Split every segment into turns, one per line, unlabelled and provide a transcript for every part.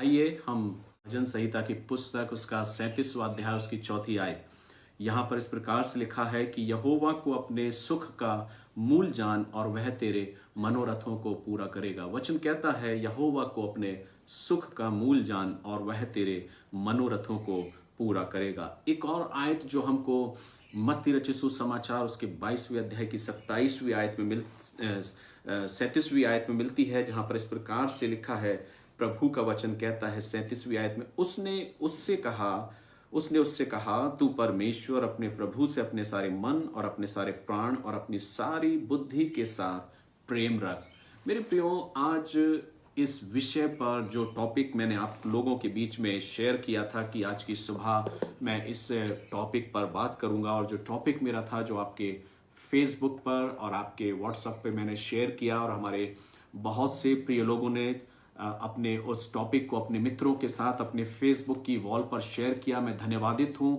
आइए हम भजन संहिता की पुस्तक उसका 37वां अध्याय उसकी 4थी आयत। यहाँ पर इस प्रकार से लिखा है कि यहोवा को अपने सुख का मूल जान और वह तेरे मनोरथों को पूरा करेगा। वचन कहता है यहोवा को अपने सुख का मूल जान और वह तेरे मनोरथों को पूरा करेगा। एक और आयत जो हमको मत्ती रचित सुसमाचार उसके 22वें अध्याय की 27वीं आयत में 37वीं आयत में मिलती है, जहां पर इस प्रकार से लिखा है। प्रभु का वचन कहता है 37वीं आयत में, उसने उससे कहा तू परमेश्वर अपने प्रभु से अपने सारे मन और अपने सारे प्राण और अपनी सारी बुद्धि के साथ प्रेम रख। मेरे प्रियो, आज इस विषय पर जो टॉपिक मैंने आप लोगों के बीच में शेयर किया था कि आज की सुबह मैं इस टॉपिक पर बात करूंगा, और जो टॉपिक मेरा था जो आपके फेसबुक पर और आपके व्हाट्सएप पे मैंने शेयर किया, और हमारे बहुत से प्रिय लोगों ने अपने उस टॉपिक को अपने मित्रों के साथ अपने फेसबुक की वॉल पर शेयर किया। मैं धन्यवादित हूं।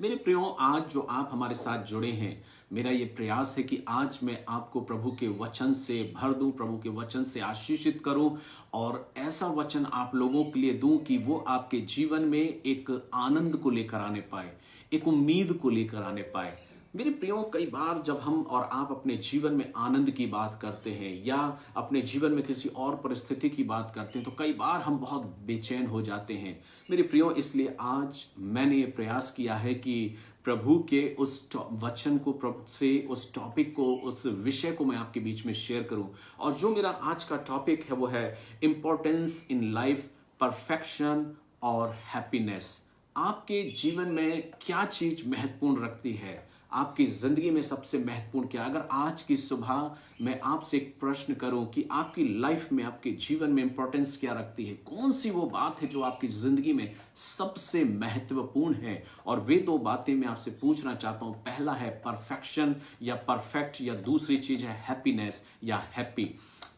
मेरे प्रियो, आज जो आप हमारे साथ जुड़े हैं, मेरा ये प्रयास है कि आज मैं आपको प्रभु के वचन से भर दूं, प्रभु के वचन से आशीषित करूं, और ऐसा वचन आप लोगों के लिए दूं कि वो आपके जीवन में एक आनंद को लेकर आने पाए, एक उम्मीद को लेकर आने पाए। मेरे प्रियो, कई बार जब हम और आप अपने जीवन में आनंद की बात करते हैं या अपने जीवन में किसी और परिस्थिति की बात करते हैं, तो कई बार हम बहुत बेचैन हो जाते हैं। मेरे प्रियो, इसलिए आज मैंने ये प्रयास किया है कि प्रभु के उस वचन को, प्रभु से उस टॉपिक को, उस विषय को मैं आपके बीच में शेयर करूं। और जो मेरा आज का टॉपिक है वो है इंपॉर्टेंस इन लाइफ, परफेक्शन और हैप्पीनेस। आपके जीवन में क्या चीज महत्वपूर्ण रखती है, आपकी जिंदगी में सबसे महत्वपूर्ण क्या। अगर आज की सुबह मैं आपसे एक प्रश्न करूं कि आपकी लाइफ में, आपके जीवन में इंपॉर्टेंस क्या रखती है, कौन सी वो बात है जो आपकी जिंदगी में सबसे महत्वपूर्ण है, और वे दो बातें मैं आपसे पूछना चाहता हूं। पहला है परफेक्शन या परफेक्ट, या दूसरी चीज है हैप्पीनेस या हैप्पी।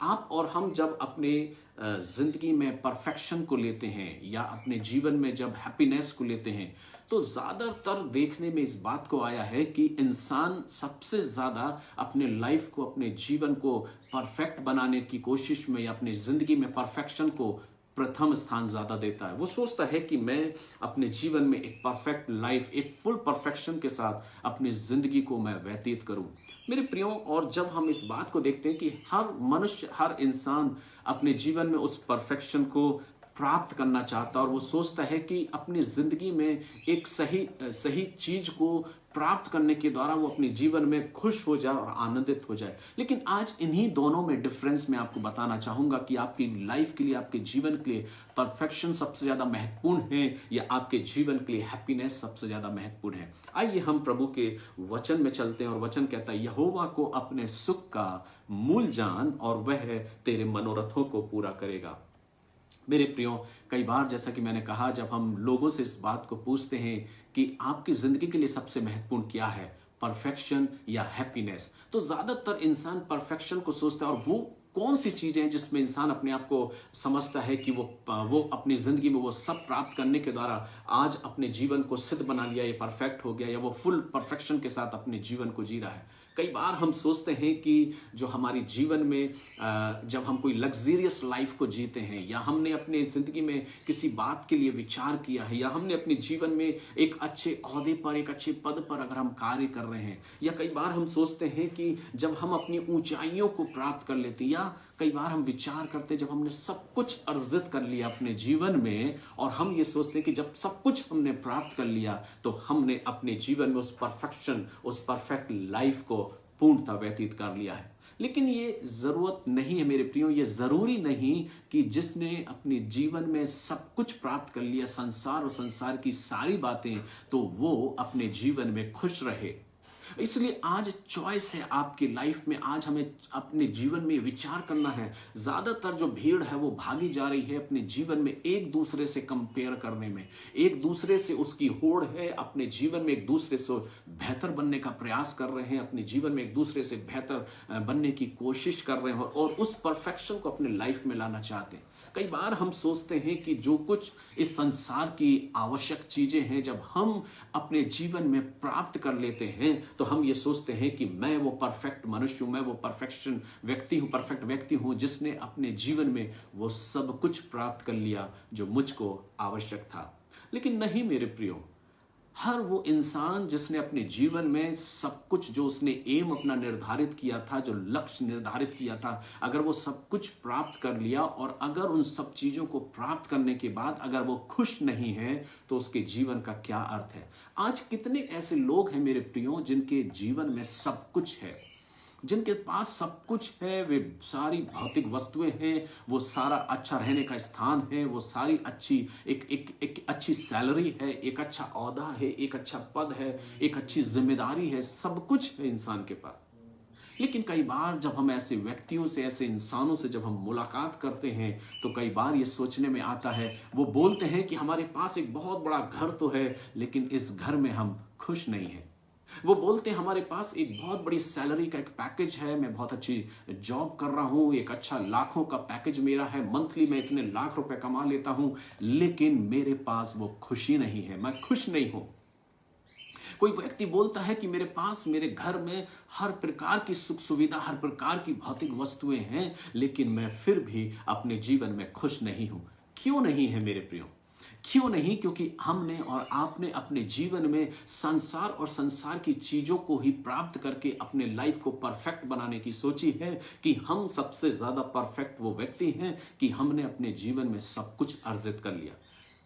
आप और हम जब अपने जिंदगी में परफेक्शन को लेते हैं या अपने जीवन में जब हैप्पीनेस को लेते हैं, तो ज्यादातर देखने में इस बात को आया है कि इंसान सबसे ज्यादा अपने लाइफ को, अपने जीवन को परफेक्ट बनाने की कोशिश में या अपनी जिंदगी में परफेक्शन को प्रथम स्थान ज्यादा देता है। वो सोचता है कि मैं अपने जीवन में एक परफेक्ट लाइफ, एक फुल परफेक्शन के साथ अपनी जिंदगी को मैं व्यतीत करूं। मेरे प्रियो, और जब हम इस बात को देखते हैं कि हर मनुष्य, हर इंसान अपने जीवन में उस परफेक्शन को प्राप्त करना चाहता है, और वो सोचता है कि अपनी जिंदगी में एक सही चीज को प्राप्त करने के द्वारा वो अपने जीवन में खुश हो जाए और आनंदित हो जाए। लेकिन आज इन्हीं दोनों में डिफरेंस मैं आपको बताना चाहूंगा कि आपकी लाइफ के लिए, आपके जीवन के लिए परफेक्शन सबसे ज्यादा महत्वपूर्ण है या आपके जीवन के लिए हैप्पीनेस सबसे ज्यादा महत्वपूर्ण है। आइए हम प्रभु के वचन में चलते हैं, और वचन कहता है यहोवा को अपने सुख का मूल जान और वह तेरे मनोरथों को पूरा करेगा। मेरे प्रियो, कई बार जैसा कि मैंने कहा, जब हम लोगों से इस बात को पूछते हैं कि आपकी जिंदगी के लिए सबसे महत्वपूर्ण क्या है, परफेक्शन या हैप्पीनेस, तो ज्यादातर इंसान परफेक्शन को सोचता है। और वो कौन सी चीजें हैं जिसमें इंसान अपने आप को समझता है कि वो अपनी जिंदगी में वो सब प्राप्त करने के द्वारा आज अपने जीवन को सिद्ध बना लिया, ये परफेक्ट हो गया, या वो फुल परफेक्शन के साथ अपने जीवन को जी रहा है। कई बार हम सोचते हैं कि जो हमारी जीवन में जब हम कोई लग्जरियस लाइफ को जीते हैं, या हमने अपने जिंदगी में किसी बात के लिए विचार किया है, या हमने अपने जीवन में एक अच्छे ओहदे पर, एक अच्छे पद पर अगर हम कार्य कर रहे हैं, या कई बार हम सोचते हैं कि जब हम अपनी ऊंचाइयों को प्राप्त कर लेते हैं, या कई बार हम विचार करते हैं जब हमने सब कुछ अर्जित कर लिया अपने जीवन में, और हम ये सोचते हैं कि जब सब कुछ हमने प्राप्त कर लिया तो हमने अपने जीवन में उस परफेक्शन, उस परफेक्ट लाइफ को पूर्णतः व्यतीत कर लिया है। लेकिन ये जरूरत नहीं है मेरे प्रियो, ये जरूरी नहीं कि जिसने अपने जीवन में सब कुछ प्राप्त कर लिया, संसार और संसार की सारी बातें, तो वो अपने जीवन में खुश रहे। इसलिए आज चॉइस है आपकी लाइफ में। आज हमें अपने जीवन में विचार करना है। ज्यादातर जो भीड़ है वो भागी जा रही है अपने जीवन में एक दूसरे से कंपेयर करने में, एक दूसरे से उसकी होड़ है, अपने जीवन में एक दूसरे से बेहतर बनने का प्रयास कर रहे हैं, अपने जीवन में एक दूसरे से बेहतर बनने की कोशिश कर रहे हैं, और उस परफेक्शन को अपने लाइफ में लाना चाहते हैं। कई बार हम सोचते हैं कि जो कुछ इस संसार की आवश्यक चीजें हैं, जब हम अपने जीवन में प्राप्त कर लेते हैं तो हम ये सोचते हैं कि मैं वो परफेक्ट मनुष्य हूं, मैं वो परफेक्ट व्यक्ति हूं जिसने अपने जीवन में वो सब कुछ प्राप्त कर लिया जो मुझको आवश्यक था। लेकिन नहीं मेरे प्रियो, हर वो इंसान जिसने अपने जीवन में सब कुछ, जो उसने एम अपना निर्धारित किया था, जो लक्ष्य निर्धारित किया था, अगर वो सब कुछ प्राप्त कर लिया और अगर उन सब चीजों को प्राप्त करने के बाद अगर वो खुश नहीं है तो उसके जीवन का क्या अर्थ है। आज कितने ऐसे लोग हैं मेरे प्रियो जिनके जीवन में सब कुछ है, जिनके पास सब कुछ है, वे सारी भौतिक वस्तुएं हैं, वो सारा अच्छा रहने का स्थान है, वो सारी अच्छी एक अच्छी सैलरी है, एक अच्छा औहदा है, एक अच्छा पद है, एक अच्छी जिम्मेदारी है, सब कुछ है इंसान के पास। लेकिन कई बार जब हम ऐसे व्यक्तियों से, ऐसे इंसानों से जब हम मुलाकात करते हैं तो कई बार ये सोचने में आता है, वो बोलते हैं कि हमारे पास एक बहुत बड़ा घर तो है लेकिन इस घर में हम खुश नहीं हैं। वो बोलते हैं हमारे पास एक बहुत बड़ी सैलरी का एक पैकेज है, मैं बहुत अच्छी जॉब कर रहा हूं, एक अच्छा लाखों का पैकेज मेरा है, मंथली मैं इतने लाख रुपए कमा लेता हूं, लेकिन मेरे पास वो खुशी नहीं है, मैं खुश नहीं हूं। कोई व्यक्ति बोलता है कि मेरे पास, मेरे घर में हर प्रकार की सुख सुविधा, हर प्रकार की भौतिक वस्तुएं हैं, लेकिन मैं फिर भी अपने जीवन में खुश नहीं हूं। क्यों नहीं है मेरे प्रियो? क्यों नहीं? क्योंकि हमने और आपने अपने जीवन में संसार और संसार की चीजों को ही प्राप्त करके अपने लाइफ को परफेक्ट बनाने की सोची है कि हम सबसे ज्यादा परफेक्ट वो व्यक्ति हैं कि हमने अपने जीवन में सब कुछ अर्जित कर लिया।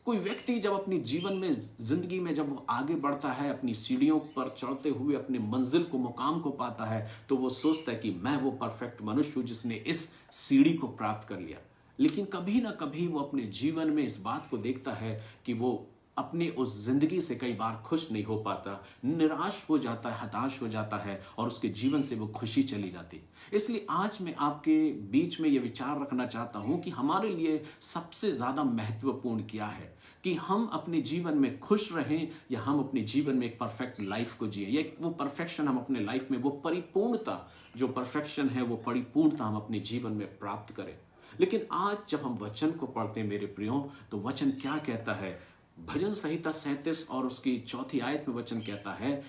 कोई व्यक्ति जब अपनी जीवन में, जिंदगी में जब वो आगे बढ़ता है, अपनी सीढ़ियों पर चढ़ते हुए अपने मंजिल को, मुकाम को पाता है, तो वो सोचता है कि मैं वो परफेक्ट मनुष्य हूं जिसने इस सीढ़ी को प्राप्त कर लिया। लेकिन कभी ना कभी वो अपने जीवन में इस बात को देखता है कि वो अपनी उस जिंदगी से कई बार खुश नहीं हो पाता, निराश हो जाता है, हताश हो जाता है और उसके जीवन से वो खुशी चली जाती। इसलिए आज मैं आपके बीच में ये विचार रखना चाहता हूं कि हमारे लिए सबसे ज्यादा महत्वपूर्ण क्या है, कि हम अपने जीवन में खुश रहें या हम अपने जीवन में एक परफेक्ट लाइफ को जिए, या वो परफेक्शन हम अपने लाइफ में, वो परिपूर्णता जो परफेक्शन है, वो परिपूर्णता हम अपने जीवन में प्राप्त करें। लेकिन आज जब हम वचन को पढ़ते हैं मेरे प्रियो, तो वचन क्या कहता है? भजन संहिता 37 और उसकी 4 आयत में वचन कहता है,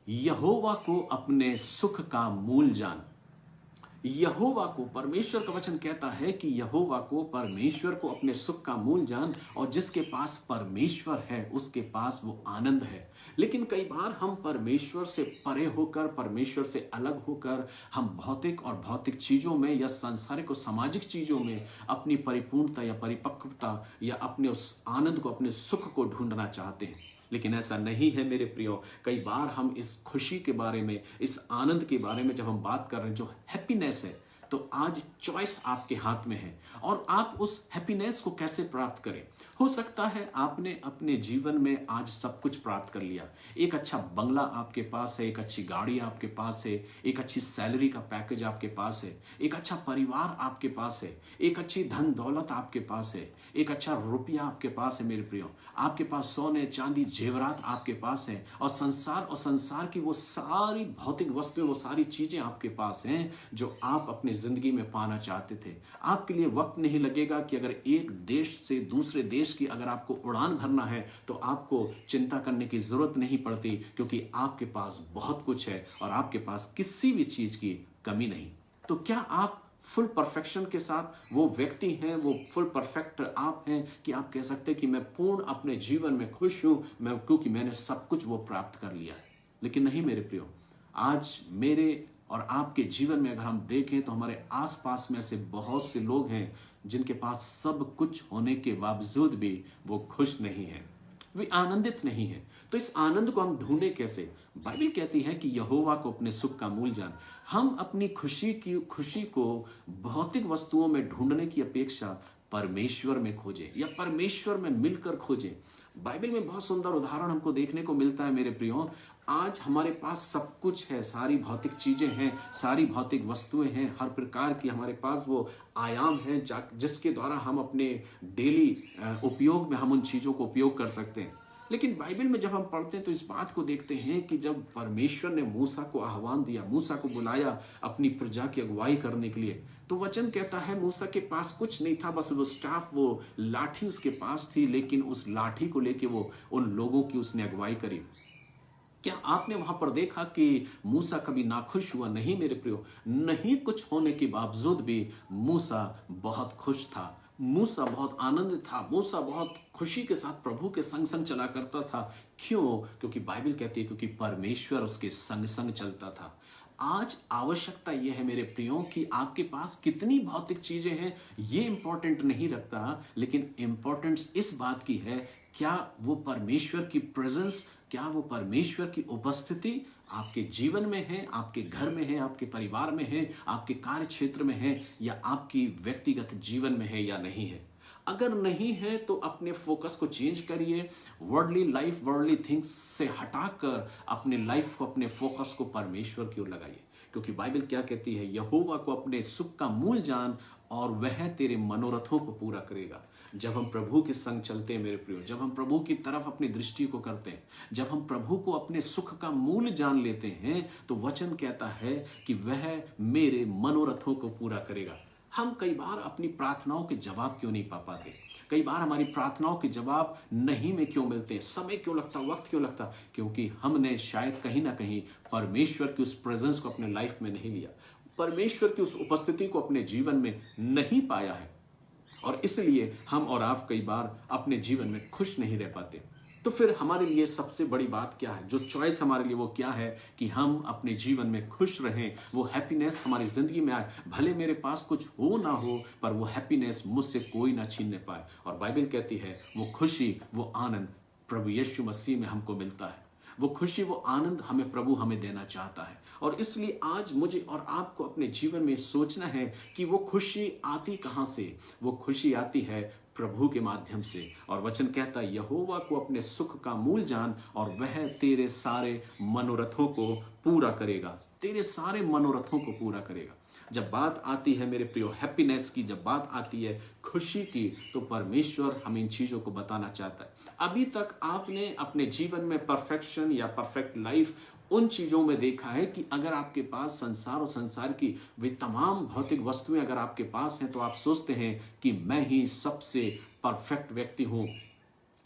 यहोवा को अपने सुख का मूल जान। यहोवा को, परमेश्वर का वचन कहता है कि यहोवा को, परमेश्वर को अपने सुख का मूल जान, और जिसके पास परमेश्वर है उसके पास वो आनंद है। लेकिन कई बार हम परमेश्वर से परे होकर, परमेश्वर से अलग होकर, हम भौतिक और भौतिक चीजों में या सांसारिक और सामाजिक चीजों में अपनी परिपूर्णता या परिपक्वता या अपने उस आनंद को, अपने सुख को ढूंढना चाहते हैं। लेकिन ऐसा नहीं है मेरे प्रियो। कई बार हम इस खुशी के बारे में, इस आनंद के बारे में जब हम बात कर रहे हैं, जो हैप्पीनेस है, तो आज चॉइस आपके हाथ में है और आप उस हैप्पीनेस को कैसे प्राप्त करें। हो सकता है आपने अपने जीवन में आज सब कुछ प्राप्त कर लिया, एक अच्छा बंगला आपके पास है, एक अच्छी गाड़ी आपके पास है, एक अच्छी सैलरी का पैकेज आपके पास है, एक अच्छा परिवार आपके पास है, एक अच्छी धन दौलत आपके पास है, एक अच्छा रुपया आपके पास है मेरे प्रियो, आपके पास सोने चांदी जेवरात आपके पास है, और संसार की वो सारी भौतिक वस्तुएं, वो सारी चीजें आपके पास हैं जो आप अपने जिंदगी में पाना चाहते थे। आपके लिए वक्त नहीं लगेगा कि अगर एक देश से दूसरे देश की अगर आपको उड़ान भरना है तो आपको चिंता करने की जरूरत नहीं पड़ती, क्योंकि आपके पास बहुत कुछ है और आपके पास किसी भी चीज की कमी नहीं। तो क्या आप फुल परफेक्शन के साथ वो व्यक्ति हैं, वो फुल परफेक्ट आप हैं कि आप कह सकते हैं कि मैं पूर्ण अपने जीवन में खुश हूं, मैं, क्योंकि मैंने सब कुछ वो प्राप्त कर लिया है? लेकिन नहीं मेरे प्रियो, आज मेरे और आपके जीवन में अगर हम देखें तो हमारे आसपास में ऐसे बहुत से लोग हैं जिनके पास सब कुछ होने के बावजूद भी वो खुश नहीं है, वे आनंदित नहीं है। तो इस आनंद को हम ढूंढे कैसे? बाइबल कहती है कि यहोवा को अपने सुख का मूल जान। हम अपनी खुशी को भौतिक वस्तुओं में ढूंढने की अपेक्षा परमेश्वर में खोजें या परमेश्वर में मिलकर खोजें। बाइबल में बहुत सुंदर उदाहरण हमको देखने को मिलता है मेरे प्रियो। आज हमारे पास सब कुछ है, सारी भौतिक चीजें हैं, सारी भौतिक वस्तुएं हैं, हर प्रकार की हमारे पास वो आयाम है जिसके द्वारा हम अपने डेली उपयोग में हम उन चीजों को उपयोग कर सकते हैं। लेकिन बाइबल में जब हम पढ़ते हैं तो इस बात को देखते हैं कि जब परमेश्वर ने मूसा को आह्वान दिया, मूसा को बुलाया अपनी प्रजा की अगुवाई करने के लिए, तो वचन कहता है मूसा के पास कुछ नहीं था, बस वो स्टाफ, वो लाठी उसके पास थी, लेकिन उस लाठी को लेके वो उन लोगों की उसने अगुवाई करी। क्या आपने वहां पर देखा कि मूसा कभी नाखुश हुआ? नहीं मेरे प्रियो, नहीं कुछ होने के बावजूद भी मूसा बहुत खुश था, मूसा बहुत आनंदित था, मूसा बहुत खुशी के साथ प्रभु के संग संग चला करता था। क्यों? क्योंकि बाइबल कहती है क्योंकि परमेश्वर उसके संग संग चलता था। आज आवश्यकता यह है मेरे प्रियो कि आपके पास कितनी भौतिक चीजें हैं ये इंपॉर्टेंट नहीं रखता, लेकिन इंपॉर्टेंस इस बात की है क्या वो परमेश्वर की प्रेजेंस, क्या वो परमेश्वर की उपस्थिति आपके जीवन में है, आपके घर में है, आपके परिवार में है, आपके कार्य क्षेत्र में है, या आपकी व्यक्तिगत जीवन में है या नहीं है। अगर नहीं है तो अपने फोकस को चेंज करिए, वर्ल्डली लाइफ, वर्ल्डली थिंग्स से हटाकर अपने लाइफ को, अपने फोकस को परमेश्वर की ओर लगाइए। क्योंकि बाइबल क्या कहती है? यहोवा को अपने सुख का मूल जान और वह तेरे मनोरथों को पूरा करेगा। जब हम प्रभु के संग चलते हैं मेरे प्रियो, जब हम प्रभु की तरफ अपनी दृष्टि को करते हैं, जब हम प्रभु को अपने सुख का मूल जान लेते हैं, तो वचन कहता है कि वह मेरे मनोरथों को पूरा करेगा। हम कई बार अपनी प्रार्थनाओं के जवाब क्यों नहीं पा पाते? कई बार हमारी प्रार्थनाओं के जवाब नहीं में क्यों मिलते? समय क्यों लगता, वक्त क्यों लगता? क्योंकि हमने शायद कहीं ना कहीं परमेश्वर की उस प्रेजेंस को अपने लाइफ में नहीं लिया, परमेश्वर की उस उपस्थिति को अपने जीवन में नहीं पाया है, और इसलिए हम और आप कई बार अपने जीवन में खुश नहीं रह पाते। तो फिर हमारे लिए सबसे बड़ी बात क्या है? जो चॉइस हमारे लिए वो क्या है कि हम अपने जीवन में खुश रहें, वो हैप्पीनेस हमारी जिंदगी में आए। भले मेरे पास कुछ हो ना हो, पर वो हैप्पीनेस मुझसे कोई ना छीनने पाए। और बाइबल कहती है वो खुशी, वो आनंद प्रभु यीशु मसीह में हमको मिलता है। वो खुशी, वो आनंद हमें प्रभु हमें देना चाहता है। और इसलिए आज मुझे और आपको अपने जीवन में सोचना है कि वो खुशी आती कहां से? वो खुशी आती है प्रभु के माध्यम से। और वचन कहता है यहोवा को अपने सुख का मूल जान और वह तेरे सारे मनोरथों को पूरा करेगा, तेरे सारे मनोरथों को पूरा करेगा। जब बात आती है मेरे प्रियो हैप्पीनेस की, जब बात आती है खुशी की, तो परमेश्वर हमें इन चीजों को बताना चाहता है। अभी तक आपने अपने जीवन में परफेक्शन या परफेक्ट लाइफ उन चीजों में देखा है कि अगर आपके पास संसार और संसार की वे तमाम भौतिक वस्तुएं अगर आपके पास हैं, तो आप सोचते हैं कि मैं ही सबसे परफेक्ट व्यक्ति हूं,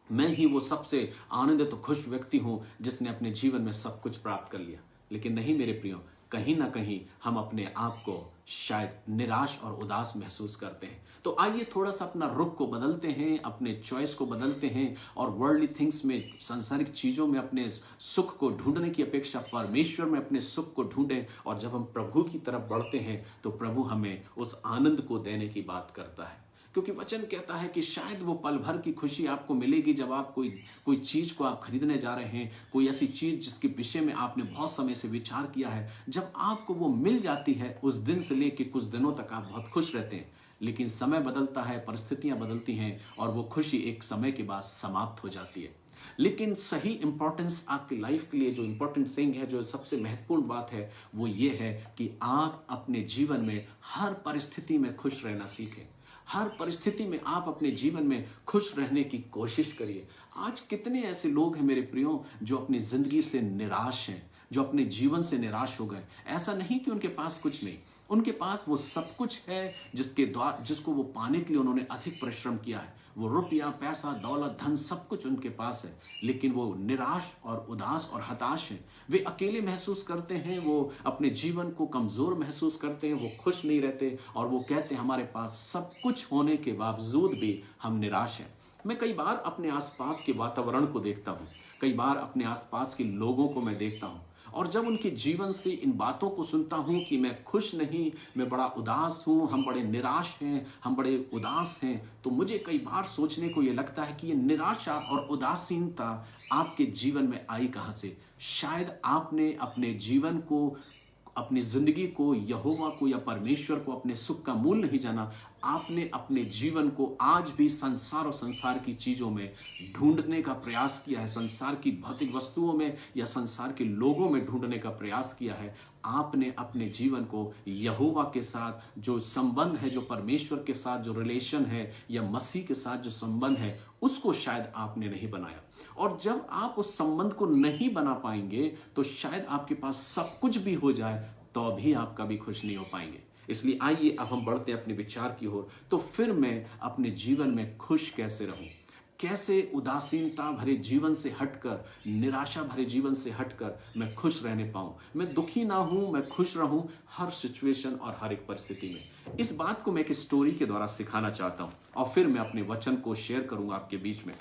मैं ही वो सबसे आनंदित और खुश व्यक्ति हूं जिसने अपने जीवन में सब कुछ प्राप्त कर लिया। लेकिन नहीं मेरे प्रियो, कहीं ना कहीं हम अपने आप को शायद निराश और उदास महसूस करते हैं। तो आइए थोड़ा सा अपना रुख को बदलते हैं, अपने चॉइस को बदलते हैं, और वर्ल्डली थिंग्स में, सांसारिक चीजों में अपने सुख को ढूंढने की अपेक्षा परमेश्वर में अपने सुख को ढूंढें। और जब हम प्रभु की तरफ बढ़ते हैं तो प्रभु हमें उस आनंद को देने की बात करता है। क्योंकि वचन कहता है कि शायद वो पल भर की खुशी आपको मिलेगी जब आप कोई चीज को आप खरीदने जा रहे हैं, कोई ऐसी चीज जिसके विषय में आपने बहुत समय से विचार किया है, जब आपको वो मिल जाती है, उस दिन से लेकर कुछ दिनों तक आप बहुत खुश रहते हैं। लेकिन समय बदलता है, परिस्थितियां बदलती हैं, और वो खुशी एक समय के बाद समाप्त हो जाती है। लेकिन सही इंपॉर्टेंस आपकी लाइफ के लिए जो इंपॉर्टेंट थिंग है, जो सबसे महत्वपूर्ण बात है, वो ये है कि आप अपने जीवन में हर परिस्थिति में खुश रहना सीखें। हर परिस्थिति में आप अपने जीवन में खुश रहने की कोशिश करिए। आज कितने ऐसे लोग हैं मेरे प्रियो जो अपनी जिंदगी से निराश हैं, जो अपने जीवन से निराश हो गए। ऐसा नहीं कि उनके पास कुछ नहीं, उनके पास वो सब कुछ है जिसको वो पाने के लिए उन्होंने अधिक परिश्रम किया है। वो रुपया, पैसा, दौलत, धन सब कुछ उनके पास है, लेकिन वो निराश और उदास और हताश हैं। वे अकेले महसूस करते हैं, वो अपने जीवन को कमजोर महसूस करते हैं, वो खुश नहीं रहते, और वो कहते हैं हमारे पास सब कुछ होने के बावजूद भी हम निराश हैं। मैं कई बार अपने आसपास के वातावरण को देखता हूँ, कई बार अपने आसपास के लोगों को मैं देखता हूँ, और जब उनके जीवन से इन बातों को सुनता हूं कि मैं खुश नहीं, मैं बड़ा उदास हूं, हम बड़े निराश हैं, हम बड़े उदास हैं, तो मुझे कई बार सोचने को ये लगता है कि ये निराशा और उदासीनता आपके जीवन में आई कहां से? शायद आपने अपने जीवन को, अपनी जिंदगी को, यहोवा को या परमेश्वर को अपने सुख का मूल नहीं जाना। आपने अपने जीवन को आज भी संसार और संसार की चीजों में ढूंढने का प्रयास किया है, संसार की भौतिक वस्तुओं में या संसार के लोगों में ढूंढने का प्रयास किया है, आपने अपने जीवन को यहोवा के साथ जो संबंध है, जो परमेश्वर के साथ जो रिलेशन है या मसीह के साथ जो संबंध है, उसको शायद आपने नहीं बनाया। और जब आप उस संबंध को नहीं बना पाएंगे तो शायद आपके पास सब कुछ भी हो जाए तो भी आप कभी खुश नहीं हो पाएंगे। इसलिए आइए अब हम बढ़ते हैं अपने विचार की ओर। तो फिर मैं अपने जीवन में खुश कैसे रहूं, कैसे उदासीनता भरे जीवन से हटकर, निराशा भरे जीवन से हटकर मैं खुश रहने पाऊं, मैं दुखी ना हूं, मैं खुश रहूं हर सिचुएशन और हर एक परिस्थिति में। इस बात को मैं एक स्टोरी के द्वारा सिखाना चाहता हूं और फिर मैं अपने वचन को शेयर करूंगा आपके बीच में।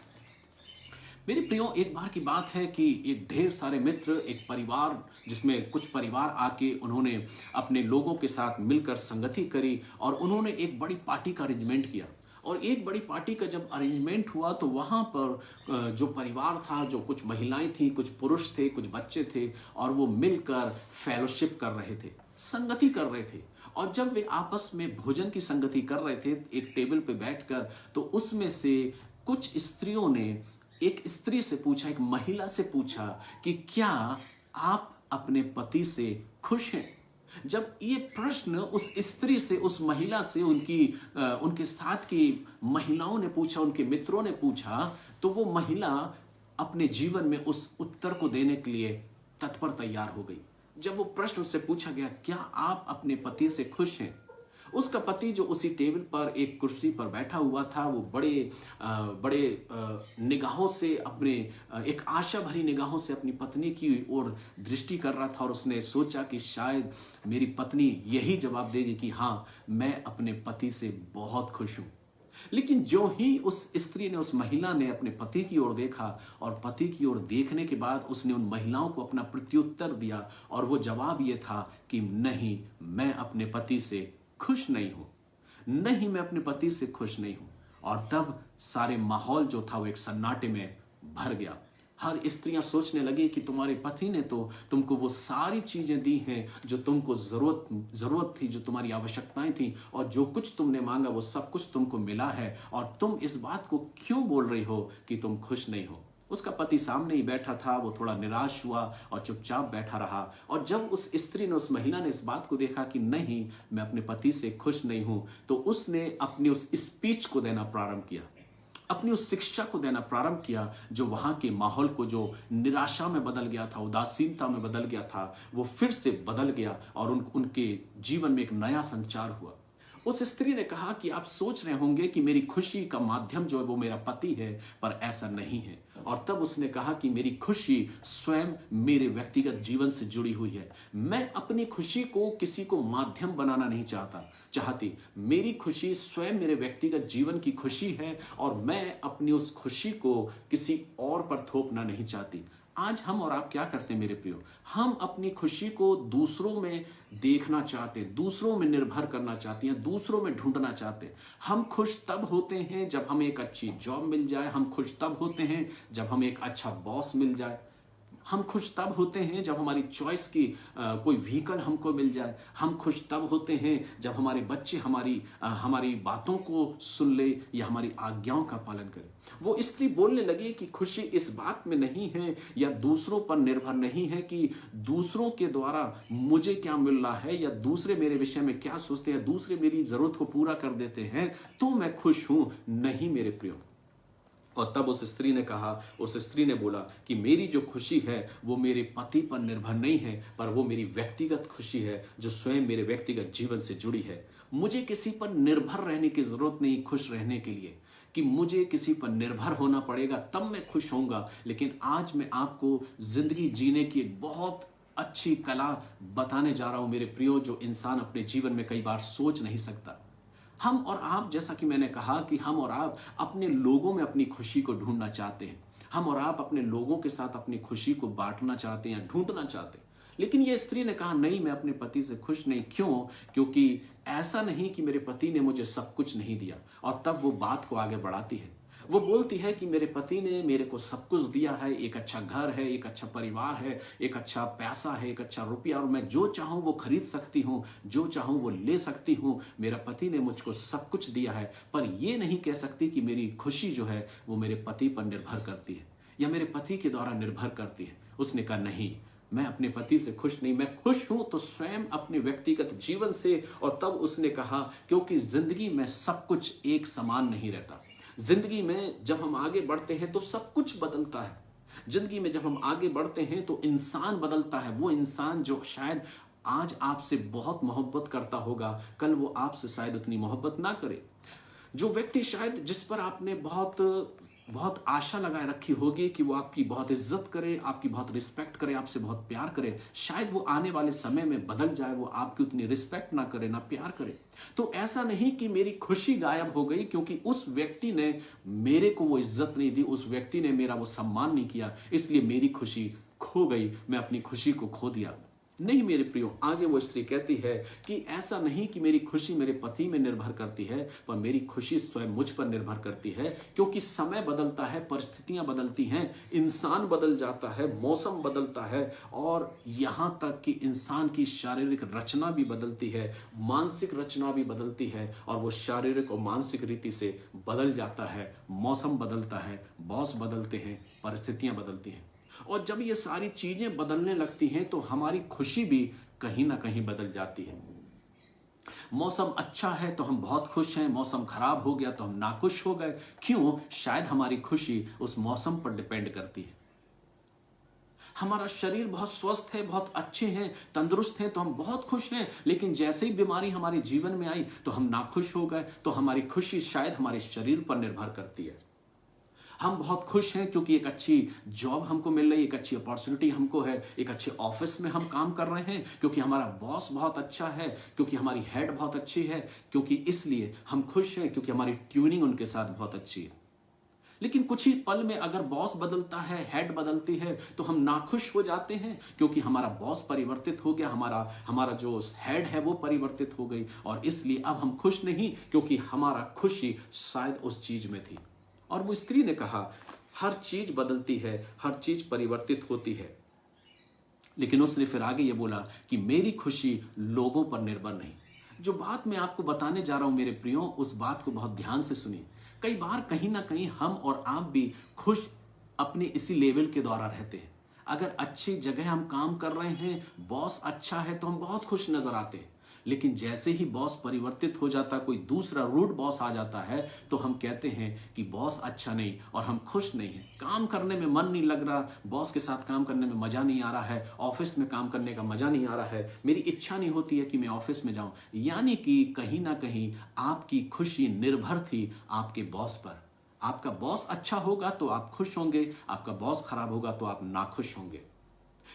मेरे प्रियो, एक बार की बात है कि एक ढेर सारे मित्र, एक परिवार जिसमें कुछ परिवार आके उन्होंने अपने लोगों के साथ मिलकर संगति करी और उन्होंने एक बड़ी पार्टी का अरेंजमेंट किया। और एक बड़ी पार्टी का जब अरेंजमेंट हुआ तो वहां पर जो परिवार था, जो कुछ महिलाएं थी, कुछ पुरुष थे, कुछ बच्चे थे, और वो मिलकर फेलोशिप कर रहे थे, संगति कर रहे थे। और जब वे आपस में भोजन की संगति कर रहे थे एक टेबल पे बैठकर, तो उसमें से कुछ स्त्रियों ने एक स्त्री से पूछा, एक महिला से पूछा कि क्या आप अपने पति से खुश हैं? जब ये प्रश्न उस स्त्री से, उस महिला से, उनके साथ की महिलाओं ने पूछा, उनके मित्रों ने पूछा, तो वो महिला अपने जीवन में उस उत्तर को देने के लिए तत्पर तैयार हो गई। जब वो प्रश्न उससे पूछा गया, क्या आप अपने पति से खुश हैं? उसका पति जो उसी टेबल पर एक कुर्सी पर बैठा हुआ था, वो बड़े निगाहों से, अपने एक आशा भरी निगाहों से अपनी पत्नी की ओर दृष्टि कर रहा था। और उसने सोचा कि शायद मेरी पत्नी यही जवाब देगी कि हाँ, मैं अपने पति से बहुत खुश हूं। लेकिन जो ही उस स्त्री ने, उस महिला ने अपने पति की ओर देखा और पति की ओर देखने के बाद उसने उन महिलाओं को अपना प्रत्युत्तर दिया, और वो जवाब ये था कि नहीं, मैं अपने पति से खुश नहीं हूं, नहीं, मैं अपने पति से खुश नहीं हूं। और तब सारे माहौल जो था वो एक सन्नाटे में भर गया। हर स्त्रियां सोचने लगी कि तुम्हारे पति ने तो तुमको वो सारी चीजें दी हैं जो तुमको जरूरत थी, जो तुम्हारी आवश्यकताएं थी, और जो कुछ तुमने मांगा वो सब कुछ तुमको मिला है, और तुम इस बात को क्यों बोल रही हो कि तुम खुश नहीं हो? उसका पति सामने ही बैठा था, वो थोड़ा निराश हुआ और चुपचाप बैठा रहा। और जब उस स्त्री ने, उस महिला ने इस बात को देखा कि नहीं, मैं अपने पति से खुश नहीं हूं, तो उसने अपनी उस स्पीच को देना प्रारंभ किया, अपनी उस शिक्षा को देना प्रारंभ किया, जो वहां के माहौल को, जो निराशा में बदल गया था, उदासीनता में बदल गया था, वो फिर से बदल गया और उनके जीवन में एक नया संचार हुआ। उस स्त्री ने कहा कि आप सोच रहे होंगे कि मेरी खुशी का माध्यम जो है वो मेरा पति है, पर ऐसा नहीं है। और तब उसने कहा कि मेरी खुशी स्वयं मेरे व्यक्तिगत जीवन से जुड़ी हुई है। मैं अपनी खुशी को किसी को माध्यम बनाना नहीं चाहती। मेरी खुशी स्वयं मेरे व्यक्तिगत जीवन की खुशी है, और मैं अपनी उस खुशी को किसी और पर थोपना नहीं चाहती। आज हम और आप क्या करते हैं मेरे प्रियो? हम अपनी खुशी को दूसरों में देखना चाहते हैं, दूसरों में निर्भर करना चाहते हैं, दूसरों में ढूंढना चाहते हैं। हम खुश तब होते हैं जब हमें एक अच्छी जॉब मिल जाए, हम खुश तब होते हैं जब हमें एक अच्छा बॉस मिल जाए, हम खुश तब होते हैं जब हमारी चॉइस की कोई व्हीकल हमको मिल जाए, हम खुश तब होते हैं जब हमारे बच्चे हमारी बातों को सुन ले या हमारी आज्ञाओं का पालन करें। वो स्त्री बोलने लगी कि खुशी इस बात में नहीं है या दूसरों पर निर्भर नहीं है कि दूसरों के द्वारा मुझे क्या मिल रहा है या दूसरे मेरे विषय में क्या सोचते हैं, दूसरे मेरी जरूरत को पूरा कर देते हैं तो मैं खुश हूं। नहीं मेरे प्रियो। और तब उस स्त्री ने बोला कि मेरी जो खुशी है वो मेरे पति पर निर्भर नहीं है, पर वो मेरी व्यक्तिगत खुशी है जो स्वयं मेरे व्यक्तिगत जीवन से जुड़ी है। मुझे किसी पर निर्भर रहने की जरूरत नहीं खुश रहने के लिए, कि मुझे किसी पर निर्भर होना पड़ेगा तब मैं खुश होऊंगा। लेकिन आज मैं आपको जिंदगी जीने की एक बहुत अच्छी कला बताने जा रहा हूं मेरे प्रियो, जो इंसान अपने जीवन में कई बार सोच नहीं सकता। हम और आप, जैसा कि मैंने कहा कि हम और आप अपने लोगों में अपनी खुशी को ढूंढना चाहते हैं, हम और आप अपने लोगों के साथ अपनी खुशी को बांटना चाहते हैं, ढूंढना चाहते हैं। लेकिन यह स्त्री ने कहा नहीं, मैं अपने पति से खुश नहीं। क्यों? क्योंकि ऐसा नहीं कि मेरे पति ने मुझे सब कुछ नहीं दिया। और तब वो बात को आगे बढ़ाती है, वो बोलती है कि मेरे पति ने मेरे को सब कुछ दिया है, एक अच्छा घर है, एक अच्छा परिवार है, एक अच्छा पैसा है, एक अच्छा रुपया, और मैं जो चाहूं वो खरीद सकती हूं, जो चाहूं वो ले सकती हूं। मेरा पति ने मुझको सब कुछ दिया है, पर ये नहीं कह सकती कि मेरी खुशी जो है वो मेरे पति पर निर्भर करती है या मेरे पति के द्वारा निर्भर करती है। उसने कहा नहीं, मैं अपने पति से खुश नहीं, मैं खुश हूं तो स्वयं अपने व्यक्तिगत जीवन से। और तब उसने कहा क्योंकि जिंदगी में सब कुछ एक समान नहीं रहता। जिंदगी में जब हम आगे बढ़ते हैं तो सब कुछ बदलता है। जिंदगी में जब हम आगे बढ़ते हैं तो इंसान बदलता है। वो इंसान जो शायद आज आपसे बहुत मोहब्बत करता होगा, कल वो आपसे शायद उतनी मोहब्बत ना करे। जो व्यक्ति शायद जिस पर आपने बहुत बहुत आशा लगाए रखी होगी कि वो आपकी बहुत इज्जत करे, आपकी बहुत रिस्पेक्ट करे, आपसे बहुत प्यार करे, शायद वो आने वाले समय में बदल जाए, वो आपकी उतनी रिस्पेक्ट ना करे, ना प्यार करे। तो ऐसा नहीं कि मेरी खुशी गायब हो गई क्योंकि उस व्यक्ति ने मेरे को वो इज्जत नहीं दी, उस व्यक्ति ने मेरा वो सम्मान नहीं किया, इसलिए मेरी खुशी खो गई, मैं अपनी खुशी को खो दिया। नहीं मेरे प्रियो, आगे वो स्त्री कहती है कि ऐसा नहीं कि मेरी खुशी मेरे पति में निर्भर करती है, पर मेरी खुशी स्वयं मुझ पर निर्भर करती है। क्योंकि समय बदलता है, परिस्थितियां बदलती हैं, इंसान बदल जाता है, मौसम बदलता है, और यहां तक कि इंसान की शारीरिक रचना भी बदलती है, मानसिक रचना भी बदलती है, और वो शारीरिक और मानसिक रीति से बदल जाता है। मौसम बदलता है, बॉस बदलते हैं, परिस्थितियां बदलती हैं, और जब ये सारी चीजें बदलने लगती हैं तो हमारी खुशी भी कहीं ना कहीं बदल जाती है। मौसम अच्छा है तो हम बहुत खुश हैं, मौसम खराब हो गया तो हम नाखुश हो गए। क्यों? शायद हमारी खुशी उस मौसम पर डिपेंड करती है। हमारा शरीर बहुत स्वस्थ है, बहुत अच्छे हैं, तंदुरुस्त हैं तो हम बहुत खुश हैं, लेकिन जैसे ही बीमारी हमारे जीवन में आई तो हम नाखुश हो गए। तो हमारी खुशी शायद हमारे शरीर पर निर्भर करती है। हम बहुत खुश हैं क्योंकि एक अच्छी जॉब हमको मिल रही है, एक अच्छी अपॉर्चुनिटी हमको है, एक अच्छे ऑफिस में हम काम कर रहे हैं, क्योंकि हमारा बॉस बहुत अच्छा है, क्योंकि हमारी हेड बहुत अच्छी है, क्योंकि इसलिए हम खुश हैं, क्योंकि हमारी ट्यूनिंग उनके साथ बहुत अच्छी है। लेकिन कुछ ही पल में अगर बॉस बदलता है, हेड बदलती है, तो हम नाखुश हो जाते हैं क्योंकि हमारा बॉस परिवर्तित हो गया, हमारा जो हेड है वो परिवर्तित हो गई, और इसलिए अब हम खुश नहीं क्योंकि हमारा खुशी शायद उस चीज में थी। और वो स्त्री ने कहा हर चीज बदलती है, हर चीज परिवर्तित होती है, लेकिन उसने फिर आगे ये बोला कि मेरी खुशी लोगों पर निर्भर नहीं। जो बात मैं आपको बताने जा रहा हूं मेरे प्रियो, उस बात को बहुत ध्यान से सुनिए। कई बार कहीं ना कहीं हम और आप भी खुश अपने इसी लेवल के द्वारा रहते हैं। अगर अच्छी जगह हम काम कर रहे हैं, बॉस अच्छा है, तो हम बहुत खुश नजर आते हैं, लेकिन जैसे ही बॉस परिवर्तित हो जाता, कोई दूसरा रूड बॉस आ जाता है, तो हम कहते हैं कि बॉस अच्छा नहीं, और हम खुश नहीं हैं। काम करने में मन नहीं लग रहा, बॉस के साथ काम करने में मजा नहीं आ रहा है, ऑफिस में काम करने का मजा नहीं आ रहा है, मेरी इच्छा नहीं होती है कि मैं ऑफिस में जाऊं। यानी कि कहीं ना कहीं आपकी खुशी निर्भर थी आपके बॉस पर। आपका बॉस अच्छा होगा तो आप खुश होंगे, आपका बॉस खराब होगा तो आप नाखुश होंगे।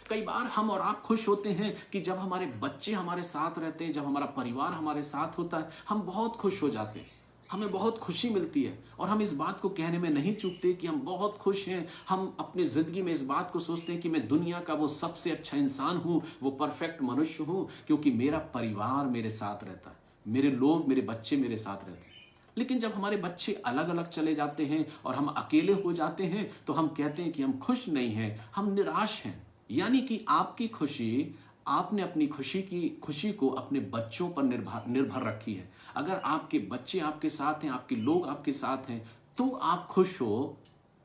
कई बार हम और आप खुश होते हैं कि जब हमारे बच्चे हमारे साथ रहते हैं, जब हमारा परिवार हमारे साथ होता है, हम बहुत खुश हो जाते हैं, हमें बहुत खुशी मिलती है, और हम इस बात को कहने में नहीं चूकते कि हम बहुत खुश हैं। हम अपनी जिंदगी में इस बात को सोचते हैं कि मैं दुनिया का वो सबसे अच्छा इंसान हूं, वो परफेक्ट मनुष्य हूं, क्योंकि मेरा परिवार मेरे साथ रहता है, मेरे लोग, मेरे बच्चे मेरे साथ रहते हैं। लेकिन जब हमारे बच्चे अलग अलग चले जाते हैं और हम अकेले हो जाते हैं, तो हम कहते हैं कि हम खुश नहीं हैं, हम निराश हैं। यानी कि आपकी खुशी, आपने अपनी खुशी को अपने बच्चों पर निर्भर रखी है। अगर आपके बच्चे आपके साथ हैं, आपके लोग आपके साथ हैं, तो आप खुश हो,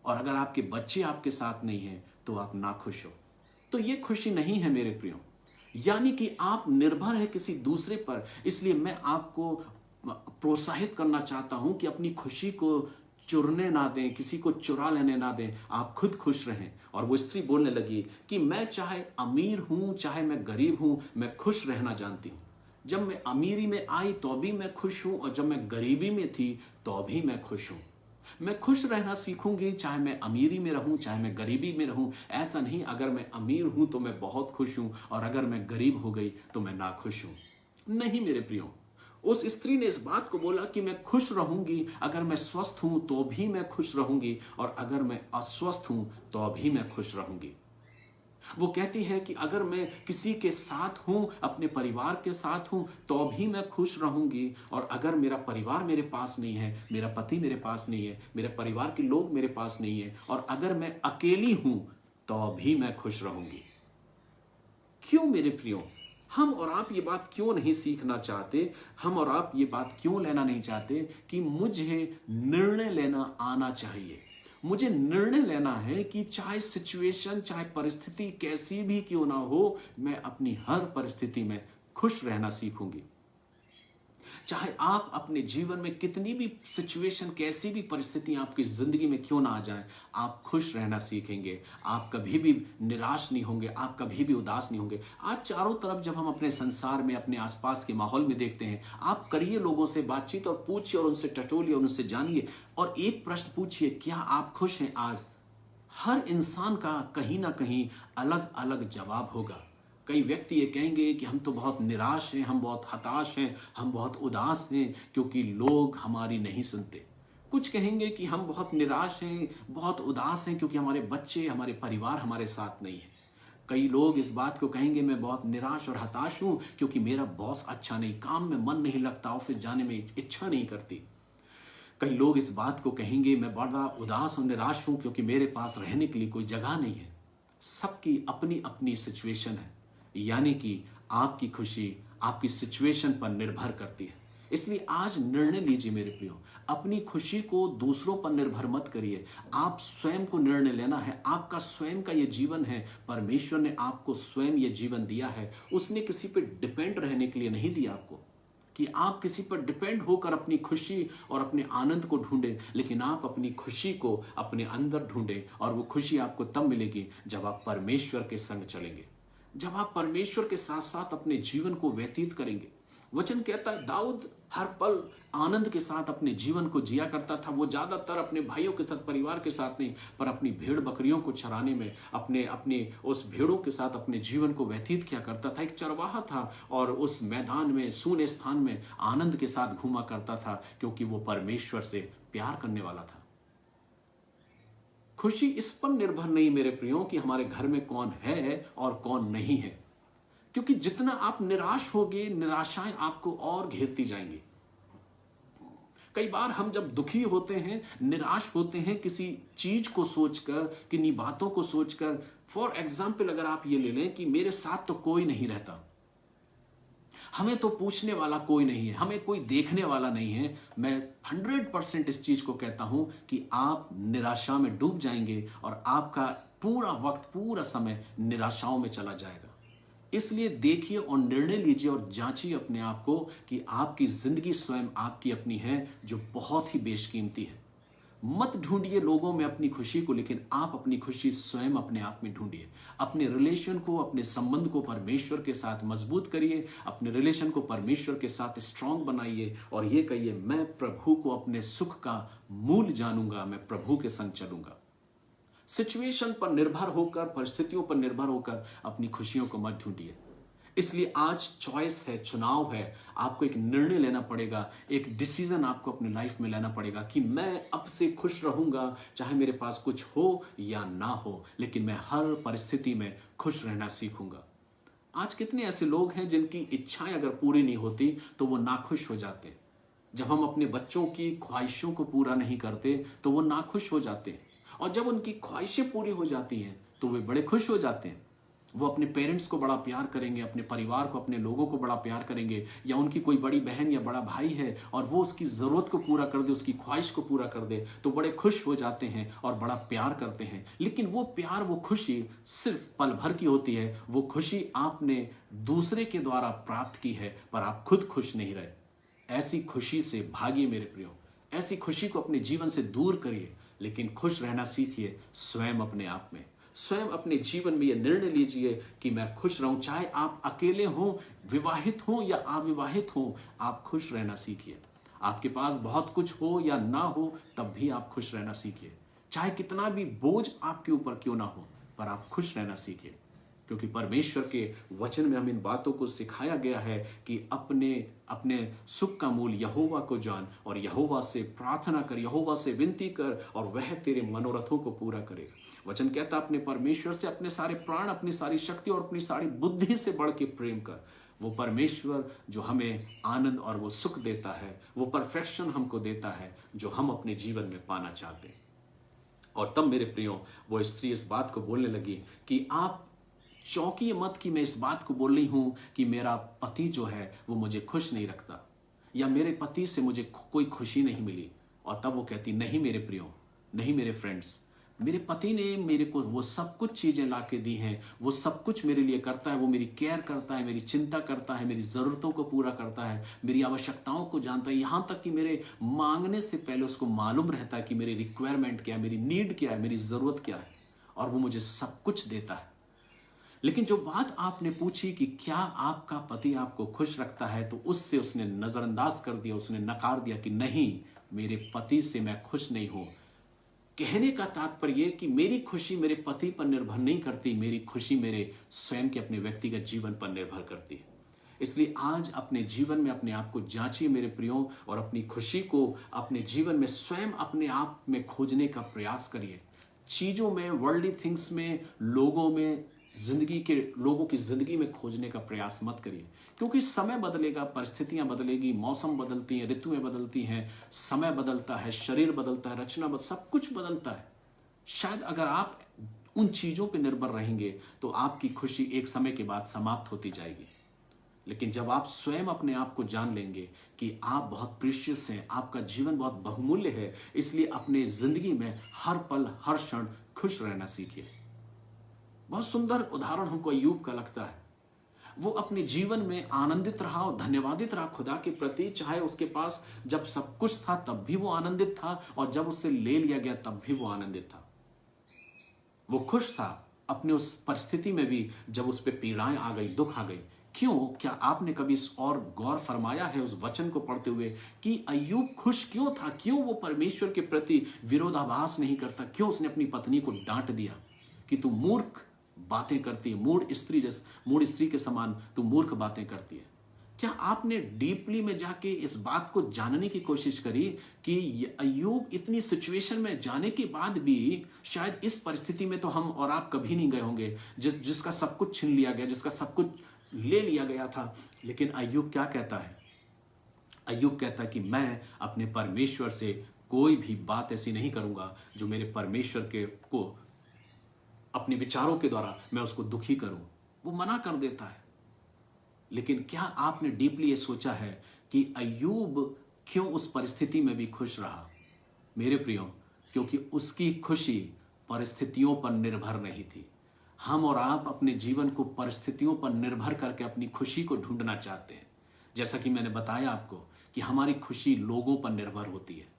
और अगर आपके बच्चे आपके साथ नहीं हैं तो आप नाखुश हो। तो ये खुशी नहीं है मेरे प्रियो। यानी कि आप निर्भर है किसी दूसरे पर। इसलिए मैं आपको प्रोत्साहित करना चाहता हूं कि अपनी खुशी को चुरने ना दें, किसी को चुरा लेने ना दें, आप खुद खुश रहें। और वो स्त्री बोलने लगी कि मैं चाहे अमीर हूं, चाहे मैं गरीब हूं, मैं खुश रहना जानती हूं। जब मैं अमीरी में आई तो भी मैं खुश हूं, और जब मैं गरीबी में थी तो भी मैं खुश हूं। मैं खुश रहना सीखूंगी, चाहे मैं अमीरी में रहूं, चाहे मैं गरीबी में रहूं। ऐसा नहीं अगर मैं अमीर हूं तो मैं बहुत खुश हूं, और अगर मैं गरीब हो गई तो मैं नाखुश हूं। नहीं मेरे प्रियो, उस स्त्री ने इस बात को बोला कि मैं खुश रहूंगी, अगर मैं स्वस्थ हूं तो भी मैं खुश रहूंगी, और अगर मैं अस्वस्थ हूं तो भी मैं खुश रहूंगी। वो कहती है कि अगर मैं किसी के साथ हूं, अपने परिवार के साथ हूं, तो भी मैं खुश रहूंगी। और अगर मेरा परिवार मेरे पास नहीं है, मेरा पति मेरे पास नहीं है, मेरे परिवार के लोग मेरे पास नहीं है, और अगर मैं अकेली हूं, तो भी मैं खुश रहूंगी। क्यों मेरे प्रियो, हम और आप ये बात क्यों नहीं सीखना चाहते? हम और आप ये बात क्यों लेना नहीं चाहते कि मुझे निर्णय लेना आना चाहिए? मुझे निर्णय लेना है कि चाहे सिचुएशन, चाहे परिस्थिति कैसी भी क्यों ना हो, मैं अपनी हर परिस्थिति में खुश रहना सीखूंगी। चाहे आप अपने जीवन में कितनी भी सिचुएशन, कैसी भी परिस्थितियां आपकी जिंदगी में क्यों ना आ जाएं, आप खुश रहना सीखेंगे। आप कभी भी निराश नहीं होंगे, आप कभी भी उदास नहीं होंगे। आज चारों तरफ जब हम अपने संसार में, अपने आसपास के माहौल में देखते हैं, आप करिए लोगों से बातचीत और पूछिए और उनसे टटोलिए और उनसे जानिए और एक प्रश्न पूछिए, क्या आप खुश हैं आज? हर इंसान का कहीं ना कहीं अलग अलग जवाब होगा। कई व्यक्ति ये कहेंगे कि हम तो बहुत निराश हैं, हम बहुत हताश हैं, हम बहुत उदास हैं क्योंकि लोग हमारी नहीं सुनते। कुछ कहेंगे कि हम बहुत निराश हैं, बहुत उदास हैं क्योंकि हमारे बच्चे, हमारे परिवार हमारे साथ नहीं है। कई लोग इस बात को कहेंगे, मैं बहुत निराश और हताश हूं क्योंकि मेरा बॉस अच्छा नहीं, काम में मन नहीं लगता, ऑफिस जाने में इच्छा नहीं करती। कई लोग इस बात को कहेंगे, मैं बड़ा उदास और निराश हूं क्योंकि मेरे पास रहने के लिए कोई जगह नहीं है। सबकी अपनी अपनी सिचुएशन है, यानी कि आपकी खुशी आपकी सिचुएशन पर निर्भर करती है। इसलिए आज निर्णय लीजिए मेरे प्रियो, अपनी खुशी को दूसरों पर निर्भर मत करिए। आप स्वयं को निर्णय लेना है। आपका स्वयं का ये जीवन है, परमेश्वर ने आपको स्वयं ये जीवन दिया है। उसने किसी पर डिपेंड रहने के लिए नहीं दिया आपको कि आप किसी पर डिपेंड होकर अपनी खुशी और अपने आनंद को ढूंढें, लेकिन आप अपनी खुशी को अपने अंदर ढूंढें। और वो खुशी आपको तब मिलेगी जब आप परमेश्वर के संग चलेंगे, जब आप परमेश्वर के साथ साथ अपने जीवन को व्यतीत करेंगे। वचन कहता है दाऊद हर पल आनंद के साथ अपने जीवन को जिया करता था। वो ज्यादातर अपने भाइयों के साथ, परिवार के साथ नहीं, पर अपनी भेड़ बकरियों को चराने में, अपने अपने उस भेड़ों के साथ अपने जीवन को व्यतीत किया करता था। एक चरवाहा था और उस मैदान में, सूने स्थान में आनंद के साथ घूमा करता था क्योंकि वो परमेश्वर से प्यार करने वाला था। खुशी इस पर निर्भर नहीं मेरे प्रियो कि हमारे घर में कौन है और कौन नहीं है, क्योंकि जितना आप निराश होगे, निराशाएं आपको और घेरती जाएंगी। कई बार हम जब दुखी होते हैं, निराश होते हैं किसी चीज को सोचकर, किन्हीं बातों को सोचकर, फॉर एग्जाम्पल अगर आप ये ले लें कि मेरे साथ तो कोई नहीं रहता, हमें तो पूछने वाला कोई नहीं है, हमें कोई देखने वाला नहीं है, मैं 100% इस चीज को कहता हूं कि आप निराशा में डूब जाएंगे और आपका पूरा वक्त, पूरा समय निराशाओं में चला जाएगा। इसलिए देखिए और निर्णय लीजिए और जांचिए अपने आप को कि आपकी जिंदगी स्वयं आपकी अपनी है, जो बहुत ही बेशकीमती है। मत ढूंढिए लोगों में अपनी खुशी को, लेकिन आप अपनी खुशी स्वयं अपने आप में ढूंढिए। अपने रिलेशन को, अपने संबंध को परमेश्वर के साथ मजबूत करिए, अपने रिलेशन को परमेश्वर के साथ स्ट्रांग बनाइए और ये कहिए, मैं प्रभु को अपने सुख का मूल जानूंगा, मैं प्रभु के संग चलूंगा। सिचुएशन पर निर्भर होकर, परिस्थितियों पर निर्भर होकर अपनी खुशियों को मत ढूंढिए। इसलिए आज चॉइस है, चुनाव है, आपको एक निर्णय लेना पड़ेगा, एक डिसीजन आपको अपनी लाइफ में लेना पड़ेगा कि मैं अब से खुश रहूंगा, चाहे मेरे पास कुछ हो या ना हो, लेकिन मैं हर परिस्थिति में खुश रहना सीखूंगा। आज कितने ऐसे लोग हैं जिनकी इच्छाएं अगर पूरी नहीं होती तो वो नाखुश हो जाते। जब हम अपने बच्चों की ख्वाहिशों को पूरा नहीं करते तो वो नाखुश हो जाते हैं, और जब उनकी ख्वाहिशें पूरी हो जाती हैं तो वे बड़े खुश हो जाते हैं। वो अपने पेरेंट्स को बड़ा प्यार करेंगे, अपने परिवार को, अपने लोगों को बड़ा प्यार करेंगे, या उनकी कोई बड़ी बहन या बड़ा भाई है और वो उसकी ज़रूरत को पूरा कर दे, उसकी ख्वाहिश को पूरा कर दे, तो बड़े खुश हो जाते हैं और बड़ा प्यार करते हैं। लेकिन वो प्यार, वो खुशी सिर्फ पल भर की होती है। वो खुशी आपने दूसरे के द्वारा प्राप्त की है, पर आप खुद खुश नहीं रहे। ऐसी खुशी से भागिए मेरे प्रियो, ऐसी खुशी को अपने जीवन से दूर करिए, लेकिन खुश रहना सीखिए स्वयं अपने आप में। स्वयं अपने जीवन में यह निर्णय लीजिए कि मैं खुश रहूं, चाहे आप अकेले हों, विवाहित हों या अविवाहित हों, आप खुश रहना सीखिए। आपके पास बहुत कुछ हो या ना हो, तब भी आप खुश रहना सीखिए। चाहे कितना भी बोझ आपके ऊपर क्यों ना हो, पर आप खुश रहना सीखिए। क्योंकि परमेश्वर के वचन में हम इन बातों को सिखाया गया है कि अपने अपने सुख का मूल यहोवा को जान और यहोवा से प्रार्थना कर, यहोवा से विनती कर और वह तेरे मनोरथों को पूरा करेगा। वचन कहता है अपने परमेश्वर से अपने सारे प्राण, अपनी सारी शक्ति और अपनी सारी बुद्धि से बढ़ के प्रेम कर। वो परमेश्वर जो हमें आनंद और वो सुख देता है, वो परफेक्शन हमको देता है जो हम अपने जीवन में पाना चाहते हैं। और तब मेरे प्रियो वो स्त्री इस बात को बोलने लगी कि आप चौंकिए मत कि मैं इस बात को बोल रही हूं कि मेरा पति जो है वो मुझे खुश नहीं रखता, या मेरे पति से मुझे कोई खुशी नहीं मिली। और तब वो कहती, नहीं मेरे प्रियो, नहीं मेरे फ्रेंड्स, मेरे पति ने मेरे को वो सब कुछ चीजें ला के दी हैं, वो सब कुछ मेरे लिए करता है, वो मेरी केयर करता है, मेरी चिंता करता है, मेरी जरूरतों को पूरा करता है, मेरी आवश्यकताओं को जानता है, यहाँ तक कि मेरे मांगने से पहले उसको मालूम रहता है कि मेरी रिक्वायरमेंट क्या है, मेरी नीड क्या है, मेरी जरूरत क्या है, और वो मुझे सब कुछ देता है। लेकिन जो बात आपने पूछी कि क्या आपका पति आपको खुश रखता है, तो उससे उसने नजरअंदाज कर दिया, उसने नकार दिया कि नहीं, मेरे पति से मैं खुश नहीं हूं। कहने का तात्पर्य कि मेरी खुशी मेरे पति पर निर्भर नहीं करती, मेरी खुशी मेरे स्वयं के अपने व्यक्तिगत जीवन पर निर्भर करती है। इसलिए आज अपने जीवन में अपने आप को जांचिए मेरे प्रियो, और अपनी खुशी को अपने जीवन में स्वयं अपने आप में खोजने का प्रयास करिए। चीजों में, वर्ल्डली थिंग्स में, लोगों में, लोगों की जिंदगी में खोजने का प्रयास मत करिए, क्योंकि समय बदलेगा, परिस्थितियां बदलेगी, मौसम बदलती हैं, ऋतुएं बदलती हैं, समय बदलता है, शरीर बदलता है, रचना सब कुछ बदलता है। शायद अगर आप उन चीजों पर निर्भर रहेंगे तो आपकी खुशी एक समय के बाद समाप्त होती जाएगी। लेकिन जब आप स्वयं अपने आप को जान लेंगे कि आप बहुत प्रीशियस हैं, आपका जीवन बहुत बहुमूल्य है, इसलिए अपने जिंदगी में हर पल हर क्षण खुश रहना सीखिए। बहुत सुंदर उदाहरण हमको अय्यूब का लगता है। वो अपने जीवन में आनंदित रहा और धन्यवादित रहा खुदा के प्रति, चाहे उसके पास जब सब कुछ था तब भी वो आनंदित था, और जब उससे ले लिया गया तब भी वो आनंदित था। वो खुश था अपने उस परिस्थिति में भी जब उस पर पीड़ाएं आ गई, दुख आ गई। क्यों? क्या आपने कभी इस और गौर फरमाया है उस वचन को पढ़ते हुए कि अय्यूब खुश क्यों था? क्यों वो परमेश्वर के प्रति विरोधाभास नहीं करता? क्यों उसने अपनी पत्नी को डांट दिया कि तू मूर्ख बातें करती है, मूढ़ स्त्री के समान तू मूर्ख बातें करती है? क्या आपने डीपली में जाके इस बात को जानने की कोशिश करी कि अय्यूब इतनी सिचुएशन में जाने के बाद भी, शायद इस परिस्थिति में तो हम और आप कभी नहीं गए होंगे, जिसका सब कुछ छीन लिया गया, जिसका सब कुछ ले लिया गया था, लेकिन अय्यूब क्या कहता है? अय्यूब कहता है कि मैं अपने परमेश्वर से कोई भी बात ऐसी नहीं करूंगा जो मेरे परमेश्वर को अपने विचारों के द्वारा मैं उसको दुखी करूं। वो मना कर देता है। लेकिन क्या आपने डीपली ये सोचा है कि अय्यूब क्यों उस परिस्थिति में भी खुश रहा? मेरे प्रियो, क्योंकि उसकी खुशी परिस्थितियों पर निर्भर नहीं थी। हम और आप अपने जीवन को परिस्थितियों पर निर्भर करके अपनी खुशी को ढूंढना चाहते हैं। जैसा कि मैंने बताया आपको कि हमारी खुशी लोगों पर निर्भर होती है।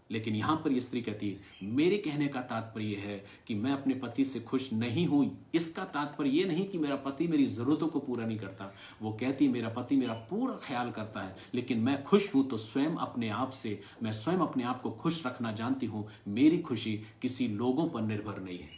लेकिन यहां पर यह स्त्री कहती है, मेरे कहने का तात्पर्य है कि मैं अपने पति से खुश नहीं हूं। इसका तात्पर्य यह नहीं कि मेरा पति मेरी जरूरतों को पूरा नहीं करता। वो कहती है मेरा पति मेरा पूरा ख्याल करता है, लेकिन मैं खुश हूं तो स्वयं अपने आप से, मैं स्वयं अपने आप को खुश रखना जानती हूं। मेरी खुशी किसी लोगों पर निर्भर नहीं है।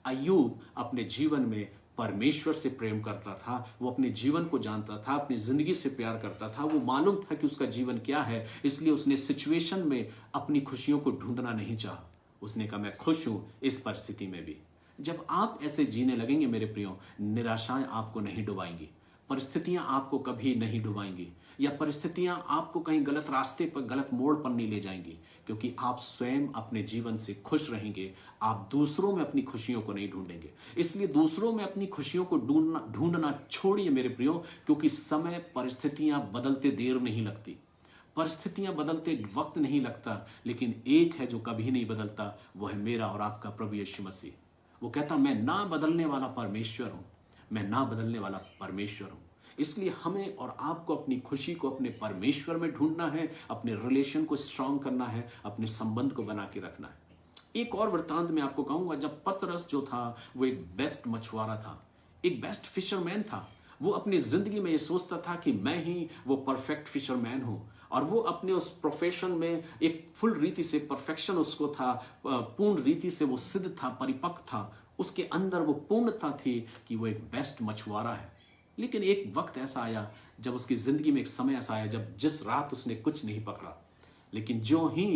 अय्यूब अपने जीवन में परमेश्वर से प्रेम करता था, वो अपने जीवन को जानता था, अपनी जिंदगी से प्यार करता था, वो मालूम था कि उसका जीवन क्या है, इसलिए उसने सिचुएशन में अपनी खुशियों को ढूंढना नहीं चाहा। उसने कहा मैं खुश हूं इस परिस्थिति में भी। जब आप ऐसे जीने लगेंगे मेरे प्रियो, निराशाएं आपको नहीं डुबाएंगी, परिस्थितियां आपको कभी नहीं डुबाएंगी, या परिस्थितियां आपको कहीं गलत रास्ते पर, गलत मोड़ पर नहीं ले जाएंगी, क्योंकि आप स्वयं अपने जीवन से खुश रहेंगे। आप दूसरों में अपनी खुशियों को नहीं ढूंढेंगे। इसलिए दूसरों में अपनी खुशियों को ढूंढना छोड़िए मेरे प्रियो, क्योंकि समय, परिस्थितियां बदलते देर नहीं लगती, परिस्थितियां बदलते वक्त नहीं लगता, लेकिन एक है जो कभी नहीं बदलता, वो है मेरा और आपका प्रभु यीशु मसीह। वो कहता मैं ना बदलने वाला परमेश्वर हूं, मैं ना बदलने वाला परमेश्वर हूं। इसलिए हमें और आपको अपनी खुशी को अपने परमेश्वर में ढूंढना है, अपने रिलेशन को स्ट्रांग करना है, अपने संबंध को बना के रखना है। एक और वृत्तांत में आपको कहूंगा, जब पतरस जो था वो एक बेस्ट मछुआरा था, एक बेस्ट फिशरमैन था। वो अपनी जिंदगी में ये सोचता था कि मैं ही वो परफेक्ट फिशरमैन हूं, और वो अपने उस प्रोफेशन में एक फुल रीति से परफेक्शन उसको था, पूर्ण रीति से वो सिद्ध था, परिपक्व था। उसके अंदर वो पूर्णता थी कि वो एक बेस्ट मछुआरा है। लेकिन एक वक्त ऐसा आया जब उसकी जिंदगी में एक समय ऐसा आया जब जिस रात उसने कुछ नहीं पकड़ा, लेकिन जो ही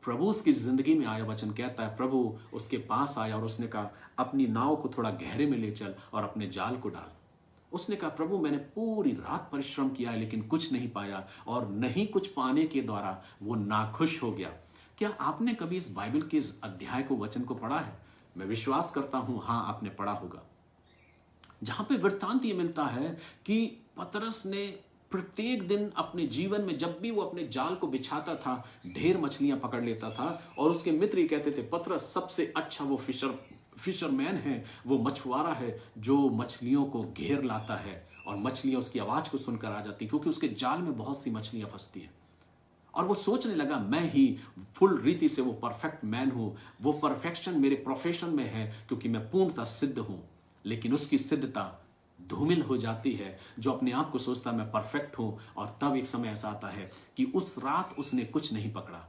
प्रभु उसकी जिंदगी में आया, वचन कहता है प्रभु उसके पास आया और उसने कहा अपनी नाव को थोड़ा गहरे में ले चल और अपने जाल को डाल। उसने कहा प्रभु मैंने पूरी रात परिश्रम किया है लेकिन कुछ नहीं पाया, और नहीं कुछ पाने के द्वारा वो नाखुश हो गया। क्या आपने कभी इस बाइबल के इस अध्याय को, वचन को पढ़ा है? मैं विश्वास करता हूं हाँ आपने पढ़ा होगा, जहां पे वृत्तांत ये मिलता है कि पतरस ने प्रत्येक दिन अपने जीवन में जब भी वो अपने जाल को बिछाता था ढेर मछलियां पकड़ लेता था, और उसके मित्र ये कहते थे पतरस सबसे अच्छा वो फिशरमैन है, वो मछुआरा है जो मछलियों को घेर लाता है और मछलियां उसकी आवाज को सुनकर आ जाती, क्योंकि उसके जाल में बहुत सी मछलियां फंसती हैं। और वो सोचने लगा मैं ही फुल रीति से वो परफेक्ट मैन हूं, वो परफेक्शन मेरे प्रोफेशन में है क्योंकि मैं पूर्णतः सिद्ध हूं। लेकिन उसकी सिद्धता धूमिल हो जाती है जो अपने आप को सोचता मैं परफेक्ट हूं, और तब एक समय ऐसा आता है कि उस रात उसने कुछ नहीं पकड़ा,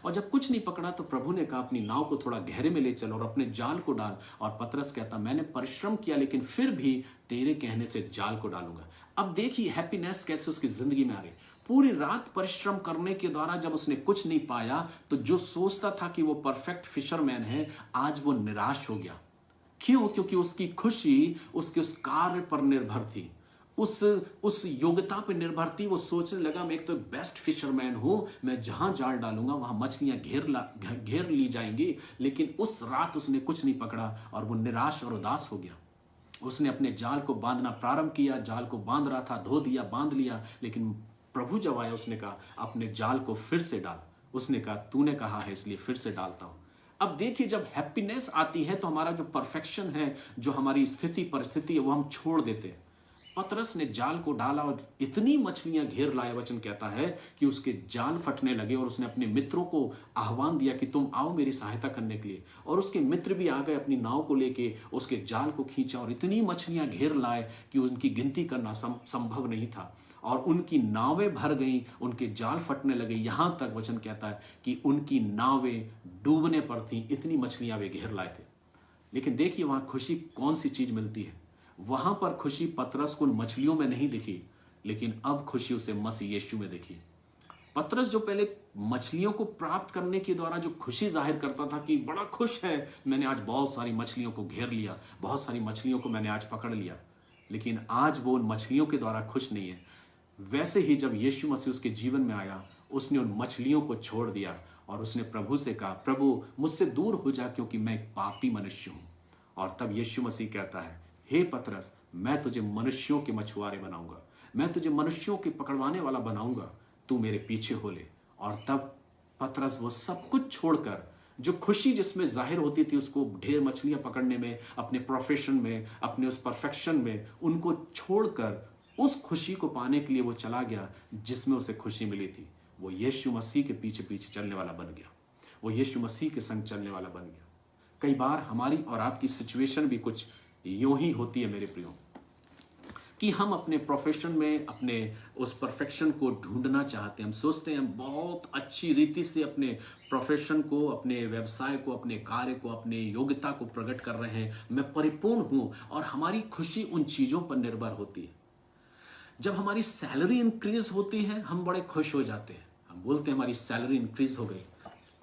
और जब कुछ नहीं पकड़ा तो प्रभु ने कहा अपनी नाव को थोड़ा गहरे में ले चल और अपने जाल को डाल। और पतरस कहता मैंने परिश्रम किया लेकिन फिर भी तेरे कहने से जाल को डालूंगा। अब देखिए हैप्पीनेस कैसे उसकी जिंदगी में आ रही। पूरी रात परिश्रम करने के द्वारा जब उसने कुछ नहीं पाया तो जो सोचता था कि वो परफेक्ट फिशरमैन है, आज वो निराश हो गया। क्यों? क्योंकि उसकी खुशी उसके उस कार्य पर निर्भर थी, उस योग्यता पर निर्भर थी। वो सोचने लगा मैं एक तो बेस्ट फिशरमैन हूं, मैं जहां जाल डालूंगा वहां मछलियां घेर ली जाएंगी। लेकिन उस रात उसने कुछ नहीं पकड़ा और वो निराश और उदास हो गया। उसने अपने जाल को बांधना प्रारंभ किया, जाल को बांध रहा था, धो दिया, बांध लिया, लेकिन प्रभु जब आया उसने कहा अपने जाल को फिर से डाल। उसने कहा तूने कहा है इसलिए फिर से डालता हूं। अब देखिए जब हैप्पीनेस आती है तो हमारा जो परफेक्शन है, जो हमारी स्थिति परिस्थिति है, वो हम छोड़ देते हैं। पतरस ने जाल को डाला और इतनी मछलियां घेर लाए, वचन कहता है कि उसके जाल फटने लगे, और उसने अपने मित्रों को आह्वान दिया कि तुम आओ मेरी सहायता करने के लिए। और उसके मित्र भी आ गए, अपनी नाव को लेके उसके जाल को खींचा और इतनी मछलियां घेर लाए कि उनकी गिनती करना संभव नहीं था, और उनकी नावें भर गईं, उनके जाल फटने लगे, यहां तक वचन कहता है कि उनकी नावें डूबने पर थीं, इतनी मछलियां वे घेर लाए थे। लेकिन देखिए वहां खुशी कौन सी चीज मिलती है। वहां पर खुशी पतरस को मछलियों में नहीं दिखी, लेकिन अब खुशी उसे मसीह यीशु में दिखी। पतरस जो पहले मछलियों को प्राप्त करने के द्वारा जो खुशी जाहिर करता था कि बड़ा खुश है, मैंने आज बहुत सारी मछलियों को घेर लिया, बहुत सारी मछलियों को मैंने आज पकड़ लिया, लेकिन आज वो उन मछलियों के द्वारा खुश नहीं है। वैसे ही जब यीशु मसीह उसके जीवन में आया, उसने उन मछलियों को छोड़ दिया और उसने प्रभु से कहा प्रभु मुझसे दूर हो जा क्योंकि मैं एक पापी मनुष्य हूं। और तब यीशु मसीह कहता है हे पतरस, मैं तुझे मनुष्यों के मछुआरे बनाऊंगा, मैं तुझे मनुष्यों के पकड़वाने वाला बनाऊंगा, तू मेरे पीछे हो ले। और तब पतरस वो सब कुछ छोड़कर, जो खुशी जिसमें जाहिर होती थी उसको ढेर मछलियां पकड़ने में, अपने प्रोफेशन में, अपने उस परफेक्शन में, उनको छोड़कर उस खुशी को पाने के लिए वो चला गया जिसमें उसे खुशी मिली थी। वो यीशु मसीह के पीछे पीछे चलने वाला बन गया, वो यीशु मसीह के संग चलने वाला बन गया। कई बार हमारी और आपकी सिचुएशन भी कुछ यूं ही होती है मेरे प्रियो, कि हम अपने प्रोफेशन में अपने उस परफेक्शन को ढूंढना चाहते हैं। हम सोचते हैं हम बहुत अच्छी रीति से अपने प्रोफेशन को, अपने व्यवसाय को, अपने कार्य को, अपने योग्यता को प्रकट कर रहे हैं, मैं परिपूर्ण हूं, और हमारी खुशी उन चीजों पर निर्भर होती है। जब हमारी सैलरी इंक्रीज होती है हम बड़े खुश हो जाते हैं, हम बोलते हैं हमारी सैलरी इंक्रीज हो गई।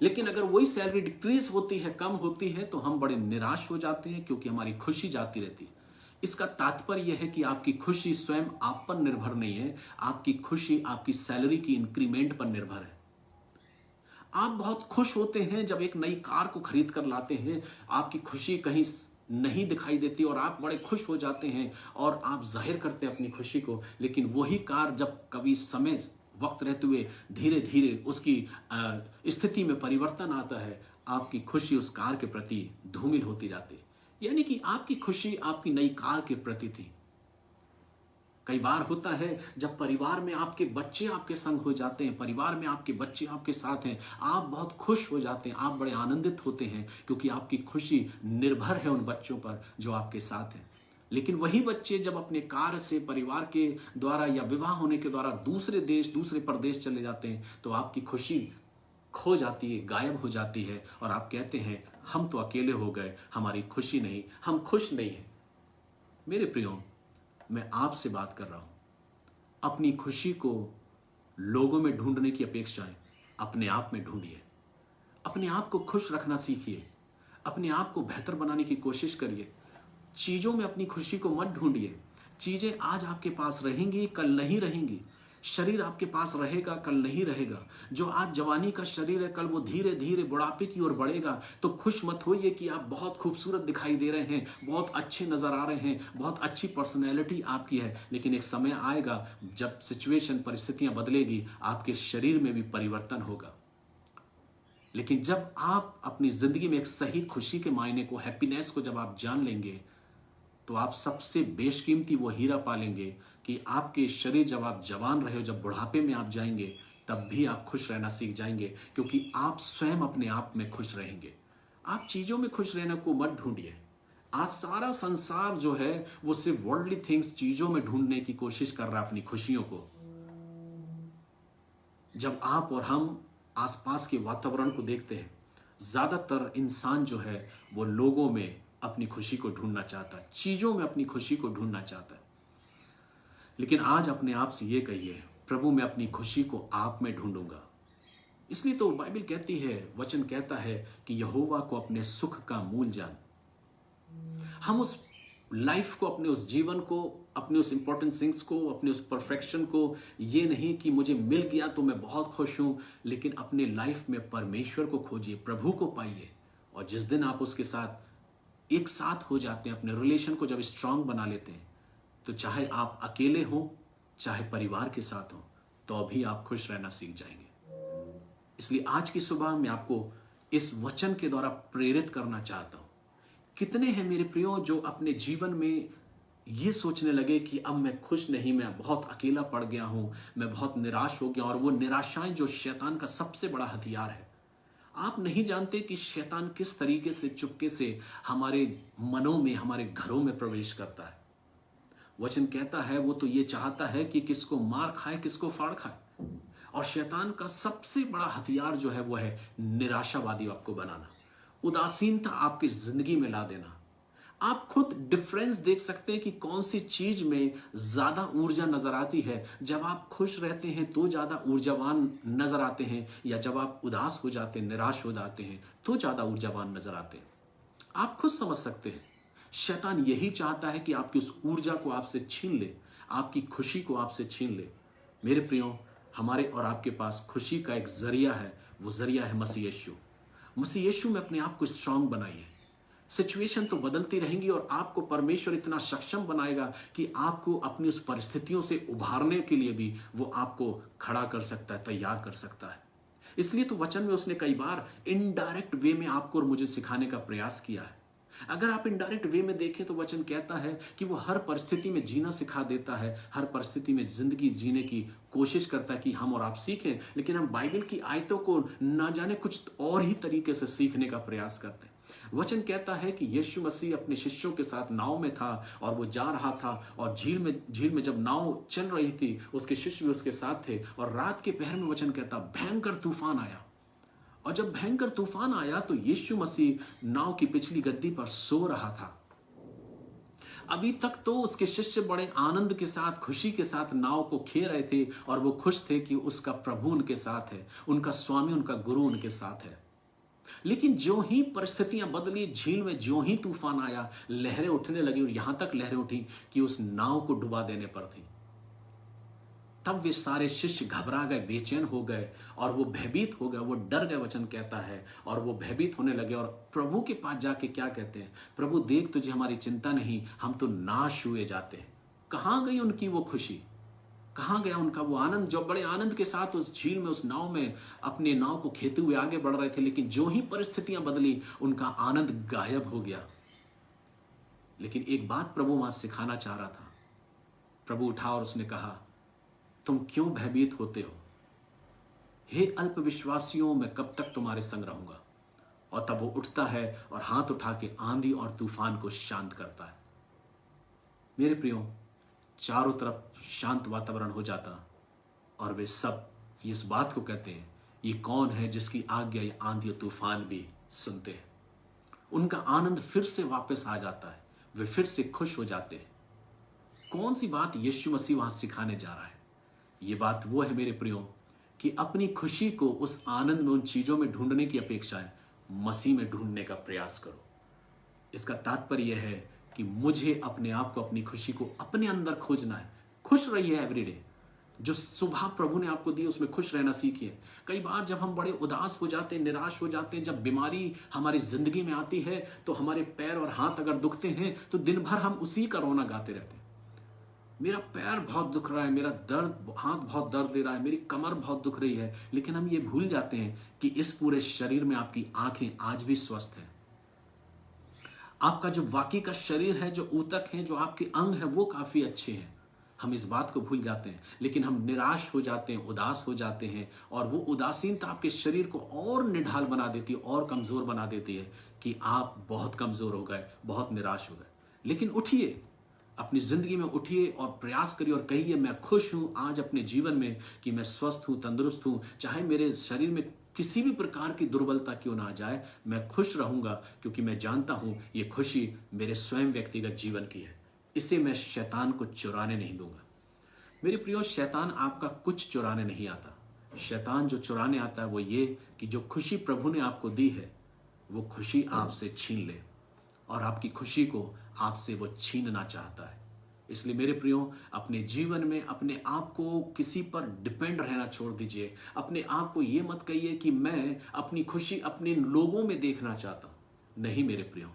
लेकिन अगर वही सैलरी डिक्रीज होती है, कम होती है, तो हम बड़े निराश हो जाते हैं क्योंकि हमारी खुशी जाती रहती है। इसका तात्पर्य यह है कि आपकी खुशी स्वयं आप पर निर्भर नहीं है, आपकी खुशी आपकी सैलरी की इंक्रीमेंट पर निर्भर है। आप बहुत खुश होते हैं जब एक नई कार को खरीद कर लाते हैं, आपकी खुशी कहीं नहीं दिखाई देती और आप बड़े खुश हो जाते हैं और आप जाहिर करते हैं अपनी खुशी को। लेकिन वही कार जब कभी समय वक्त रहते हुए धीरे धीरे उसकी स्थिति में परिवर्तन आता है, आपकी खुशी उस कार के प्रति धूमिल होती जाती है। यानी कि आपकी खुशी आपकी नई कार के प्रति थी। कई बार होता है जब परिवार में आपके बच्चे आपके संग हो जाते हैं, परिवार में आपके बच्चे आपके साथ हैं, आप बहुत खुश हो जाते हैं, आप बड़े आनंदित होते हैं क्योंकि आपकी खुशी निर्भर है उन बच्चों पर जो आपके साथ हैं। लेकिन वही बच्चे जब अपने कार्य से, परिवार के द्वारा या विवाह होने के द्वारा दूसरे देश, दूसरे प्रदेश चले जाते हैं, तो आपकी खुशी खो जाती है, गायब हो जाती है और आप कहते हैं हम तो अकेले हो गए, हमारी खुशी नहीं, हम खुश नहीं हैं। मेरे प्रियो, मैं आपसे बात कर रहा हूं। अपनी खुशी को लोगों में ढूंढने की अपेक्षाएं अपने आप में ढूंढिए। अपने आप को खुश रखना सीखिए। अपने आप को बेहतर बनाने की कोशिश करिए। चीजों में अपनी खुशी को मत ढूंढिए। चीजें आज आपके पास रहेंगी, कल नहीं रहेंगी। शरीर आपके पास रहेगा, कल नहीं रहेगा। जो आज जवानी का शरीर है, कल वो धीरे धीरे बुढ़ापे की ओर बढ़ेगा। तो खुश मत होइए कि आप बहुत खूबसूरत दिखाई दे रहे हैं, बहुत अच्छे नजर आ रहे हैं, बहुत अच्छी पर्सनैलिटी आपकी है, लेकिन एक समय आएगा जब सिचुएशन, परिस्थितियां बदलेगी, आपके शरीर में भी परिवर्तन होगा। लेकिन जब आप अपनी जिंदगी में एक सही खुशी के मायने को, हैप्पीनेस को जब आप जान लेंगे, तो आप सबसे बेशकीमती वो हीरा पालेंगे कि आपके शरीर, जब आप जवान रहे हो, जब बुढ़ापे में आप जाएंगे, तब भी आप खुश रहना सीख जाएंगे, क्योंकि आप स्वयं अपने आप में खुश रहेंगे। आप चीजों में खुश रहने को मत ढूंढिए। आज सारा संसार जो है वो सिर्फ वर्ल्डली थिंग्स, चीजों में ढूंढने की कोशिश कर रहा है अपनी खुशियों को। जब आप और हम आसपास के वातावरण को देखते हैं, ज्यादातर इंसान जो है वो लोगों में अपनी खुशी को ढूंढना चाहता है, चीजों में अपनी खुशी को ढूंढना चाहता है। लेकिन आज अपने आप से ये कहिए, प्रभु मैं अपनी खुशी को आप में ढूंढूंगा। इसलिए तो बाइबल कहती है, वचन कहता है कि यहोवा को अपने सुख का मूल जान। हम उस लाइफ को, अपने उस जीवन को, अपने उस इंपॉर्टेंट थिंग्स को, अपने उस परफेक्शन को, ये नहीं कि मुझे मिल गया तो मैं बहुत खुश हूं, लेकिन अपने लाइफ में परमेश्वर को खोजिए, प्रभु को पाइए। और जिस दिन आप उसके साथ एक साथ हो जाते हैं, अपने रिलेशन को जब स्ट्रांग बना लेते हैं, तो चाहे आप अकेले हों, चाहे परिवार के साथ हों, तो अभी आप खुश रहना सीख जाएंगे। इसलिए आज की सुबह मैं आपको इस वचन के द्वारा प्रेरित करना चाहता हूं। कितने हैं मेरे प्रियो जो अपने जीवन में ये सोचने लगे कि अब मैं खुश नहीं, मैं बहुत अकेला पड़ गया हूं, मैं बहुत निराश हो गया। और वो निराशाएं जो शैतान का सबसे बड़ा हथियार है। आप नहीं जानते कि शैतान किस तरीके से चुपके से हमारे मनों में, हमारे घरों में प्रवेश करता है। वचन कहता है वो तो ये चाहता है कि किसको मार खाए, किसको फाड़ खाए। और शैतान का सबसे बड़ा हथियार जो है वो है निराशावादी आपको बनाना, उदासीनता आपकी जिंदगी में ला देना। आप खुद डिफरेंस देख सकते हैं कि कौन सी चीज में ज्यादा ऊर्जा नजर आती है। जब आप खुश रहते हैं तो ज्यादा ऊर्जावान नजर आते हैं, या जब आप उदास हो जाते हैं, निराश हो जाते हैं, तो ज्यादा ऊर्जावान नजर आते हैं। आप खुद समझ सकते हैं। शैतान यही चाहता है कि आपकी उस ऊर्जा को आपसे छीन ले, आपकी खुशी को आपसे छीन ले। मेरे प्रियो, हमारे और आपके पास खुशी का एक जरिया है, वो जरिया है मसीह यीशु। मसीह यीशु में अपने आप को स्ट्रांग बनाइए। सिचुएशन तो बदलती रहेंगी और आपको परमेश्वर इतना सक्षम बनाएगा कि आपको अपनी उस परिस्थितियों से उभारने के लिए भी वो आपको खड़ा कर सकता है, तैयार कर सकता है। इसलिए तो वचन में उसने कई बार इनडायरेक्ट वे में आपको और मुझे सिखाने का प्रयास किया है। अगर आप इनडायरेक्ट वे में देखें तो वचन कहता है कि वो हर परिस्थिति में जीना सिखा देता है, हर परिस्थिति में जिंदगी जीने की कोशिश करता है कि हम और आप सीखें। लेकिन हम बाइबल की आयतों को ना जाने कुछ और ही तरीके से सीखने का प्रयास करते हैं। वचन कहता है कि यीशु मसीह अपने शिष्यों के साथ नाव में था और वो जा रहा था, और झील में जब नाव चल रही थी, उसके शिष्य भी उसके साथ थे। और रात के पहर में वचन कहता भयंकर तूफान आया। और जब भयंकर तूफान आया तो यीशु मसीह नाव की पिछली गद्दी पर सो रहा था। अभी तक तो उसके शिष्य बड़े आनंद के साथ, खुशी के साथ नाव को खे रहे थे, और वो खुश थे कि उसका प्रभु उनके साथ है, उनका स्वामी, उनका गुरु उनके साथ है। लेकिन जो ही परिस्थितियां बदली, झील में जो ही तूफान आया, लहरें उठने लगी, और यहां तक लहरें उठी कि उस नाव को डुबा देने पर थी। तब वे सारे शिष्य घबरा गए, बेचैन हो गए, और वो भयभीत हो गए, वो डर गए, वचन कहता है। और वो भयभीत होने लगे और प्रभु के पास जाके क्या कहते हैं, प्रभु देख तुझे हमारी चिंता नहीं, हम तो नाश हुए जाते हैं। कहां गई उनकी वो खुशी, कहां गया उनका वो आनंद, जो बड़े आनंद के साथ उस झील में, उस नाव में अपने नाव को खेते हुए आगे बढ़ रहे थे। लेकिन जो ही परिस्थितियां बदली, उनका आनंद गायब हो गया। लेकिन एक बात प्रभु वहां सिखाना चाह रहा था। प्रभु उठा और उसने कहा, तुम क्यों भयभीत होते हो? हे अल्पविश्वासियों, मैं कब तक तुम्हारे संग रहूंगा? और तब वो उठता है और हाथ उठा के आंधी और तूफान को शांत करता है। मेरे प्रियो, चारों तरफ शांत वातावरण हो जाता, और वे सब इस बात को कहते हैं, ये कौन है जिसकी आज्ञा ये आंधी और तूफान भी सुनते हैं। उनका आनंद फिर से वापस आ जाता है, वे फिर से खुश हो जाते हैं। कौन सी बात यीशु मसीह वहां सिखाने जा रहा है? ये बात वो है मेरे प्रियो कि अपनी खुशी को उस आनंद में, उन चीजों में ढूंढने की अपेक्षा है मसीह में ढूंढने का प्रयास करो। इसका तात्पर्य यह है कि मुझे अपने आप को, अपनी खुशी को अपने अंदर खोजना है। खुश रहिए एवरीडे। जो सुबह प्रभु ने आपको दी उसमें खुश रहना सीखिए। कई बार जब हम बड़े उदास हो जाते हैं, निराश हो जाते हैं, जब बीमारी हमारी जिंदगी में आती है तो हमारे पैर और हाथ अगर दुखते हैं तो दिन भर हम उसी का रोना गाते रहते हैं। मेरा पैर बहुत दुख रहा है, मेरा हाथ बहुत दर्द दे रहा है, मेरी कमर बहुत दुख रही है, लेकिन हम ये भूल जाते हैं कि इस पूरे शरीर में आपकी आंखें आज भी स्वस्थ हैं। आपका जो वाकई का शरीर है, जो ऊतक है, जो आपके अंग है, वो काफी अच्छे हैं। हम इस बात को भूल जाते हैं, लेकिन हम निराश हो जाते हैं, उदास हो जाते हैं, और वो उदासीनता आपके शरीर को और निढाल बना देती है, और कमजोर बना देती है कि आप बहुत कमजोर हो गए, बहुत निराश हो गए। लेकिन उठिए, अपनी जिंदगी में उठिए और प्रयास करिए और कहिए, मैं खुश हूं आज अपने जीवन में कि मैं स्वस्थ हूं, तंदुरुस्त हूं, चाहे मेरे शरीर में किसी भी प्रकार की दुर्बलता क्यों ना आ जाए, मैं खुश रहूंगा, क्योंकि मैं जानता हूं ये खुशी मेरे स्वयं व्यक्तिगत जीवन की है। इसे मैं शैतान को चुराने नहीं दूंगा। मेरे प्रियो, शैतान आपका कुछ चुराने नहीं आता। शैतान जो चुराने आता है वो ये कि जो खुशी प्रभु ने आपको दी है वो खुशी आपसे छीन ले, और आपकी खुशी को आपसे वो छीनना चाहता है। इसलिए मेरे प्रियो, अपने जीवन में अपने आप को किसी पर डिपेंड रहना छोड़ दीजिए। अपने आप को ये मत कहिए कि मैं अपनी खुशी अपने लोगों में देखना चाहता हूं। नहीं मेरे प्रियो,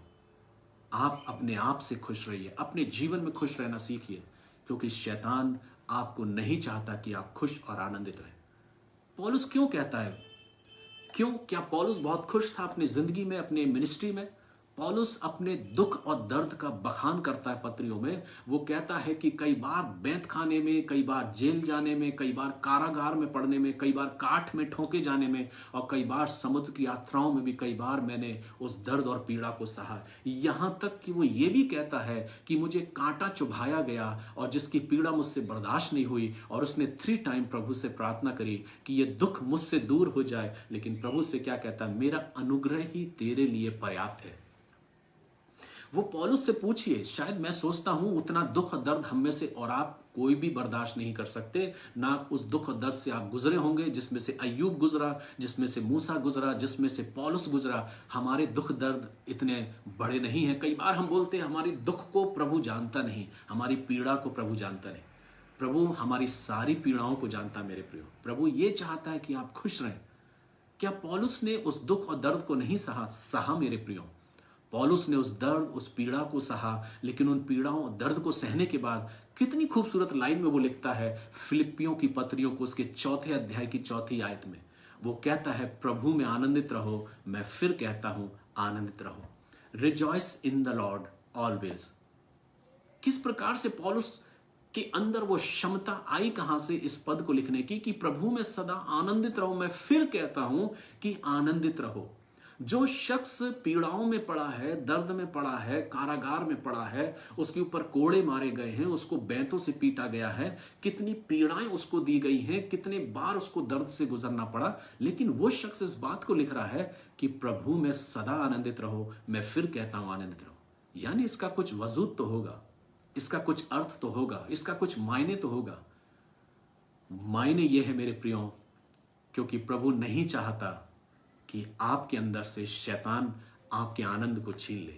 आप अपने आप से खुश रहिए, अपने जीवन में खुश रहना सीखिए, क्योंकि शैतान आपको नहीं चाहता कि आप खुश और आनंदित रहें। पौलुस क्यों कहता है? क्यों? क्या पौलुस बहुत खुश था अपनी जिंदगी में, अपने मिनिस्ट्री में? पौलुस अपने दुख और दर्द का बखान करता है पत्रियों में। वो कहता है कि कई बार बैंत खाने में, कई बार जेल जाने में, कई बार कारागार में पड़ने में, कई बार काठ में ठोके जाने में, और कई बार समुद्र की यात्राओं में भी कई बार मैंने उस दर्द और पीड़ा को सहा। यहां तक कि वो ये भी कहता है कि मुझे कांटा चुभाया गया और जिसकी पीड़ा मुझसे बर्दाश्त नहीं हुई, और उसने 3 टाइम प्रभु से प्रार्थना करी कि ये दुख मुझसे दूर हो जाए। लेकिन प्रभु से क्या कहता है? मेरा अनुग्रह ही तेरे लिए पर्याप्त है। वो पौलुस से पूछिए, शायद मैं सोचता हूं उतना दुख और दर्द हम में से और आप कोई भी बर्दाश्त नहीं कर सकते। ना उस दुख और दर्द से आप गुजरे होंगे जिसमें से अय्यूब गुजरा, जिसमें से मूसा गुजरा, जिसमें से पौलुस गुजरा। हमारे दुख दर्द इतने बड़े नहीं हैं। कई बार हम बोलते हैं हमारे दुख को प्रभु जानता नहीं, हमारी पीड़ा को प्रभु जानता नहीं। प्रभु हमारी सारी पीड़ाओं को जानता है मेरे प्रियो। प्रभु ये चाहता है कि आप खुश रहें। क्या पौलुस ने उस दुख और दर्द को नहीं सहा मेरे प्रियो? पौलुस ने उस दर्द, उस पीड़ा को सहा, लेकिन उन पीड़ाओं और दर्द को सहने के बाद कितनी खूबसूरत लाइन में वो लिखता है फिलिपियों की पत्रियों को उसके 4 अध्याय की 4 आयत में। वो कहता है, प्रभु में आनंदित रहो। मैं फिर कहता हूं, आनंदित रहो। Rejoice in the Lord always. किस प्रकार से पौलुस के अंदर वो क्षमता आई, कहां से इस पद को लिखने की कि प्रभु में सदा आनंदित रहो। मैं फिर कहता हूं कि आनंदित रहो। जो शख्स पीड़ाओं में पड़ा है, दर्द में पड़ा है, कारागार में पड़ा है, उसके ऊपर कोड़े मारे गए हैं, उसको बैंतों से पीटा गया है, कितनी पीड़ाएं उसको दी गई हैं, कितने बार उसको दर्द से गुजरना पड़ा, लेकिन वो शख्स इस बात को लिख रहा है कि प्रभु में सदा आनंदित रहो। मैं फिर कहता हूं, आनंदित रहो। यानी इसका कुछ वजूद तो होगा, इसका कुछ अर्थ तो होगा, इसका कुछ मायने तो होगा। मायने ये है मेरे प्रियो, क्योंकि प्रभु नहीं चाहता कि आपके अंदर से शैतान आपके आनंद को छीन ले।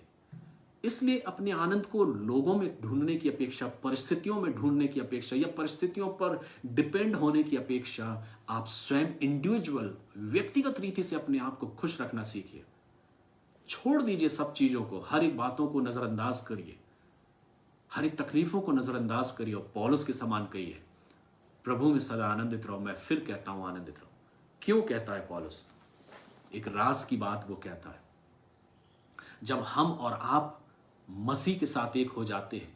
इसलिए अपने आनंद को लोगों में ढूंढने की अपेक्षा, परिस्थितियों में ढूंढने की अपेक्षा, या परिस्थितियों पर डिपेंड होने की अपेक्षा, आप स्वयं इंडिविजुअल, व्यक्तिगत रीति से अपने आप को खुश रखना सीखिए। छोड़ दीजिए सब चीजों को, हर एक बातों को नजरअंदाज करिए, हर एक तकलीफों को नजरअंदाज करिए और पौलुस के समान कहिए, प्रभु में सदा आनंदित रहो। मैं फिर कहता हूं, आनंदित रहो। क्यों कहता है पौलुस? एक राज की बात वो कहता है। जब हम और आप मसीह के साथ एक हो जाते हैं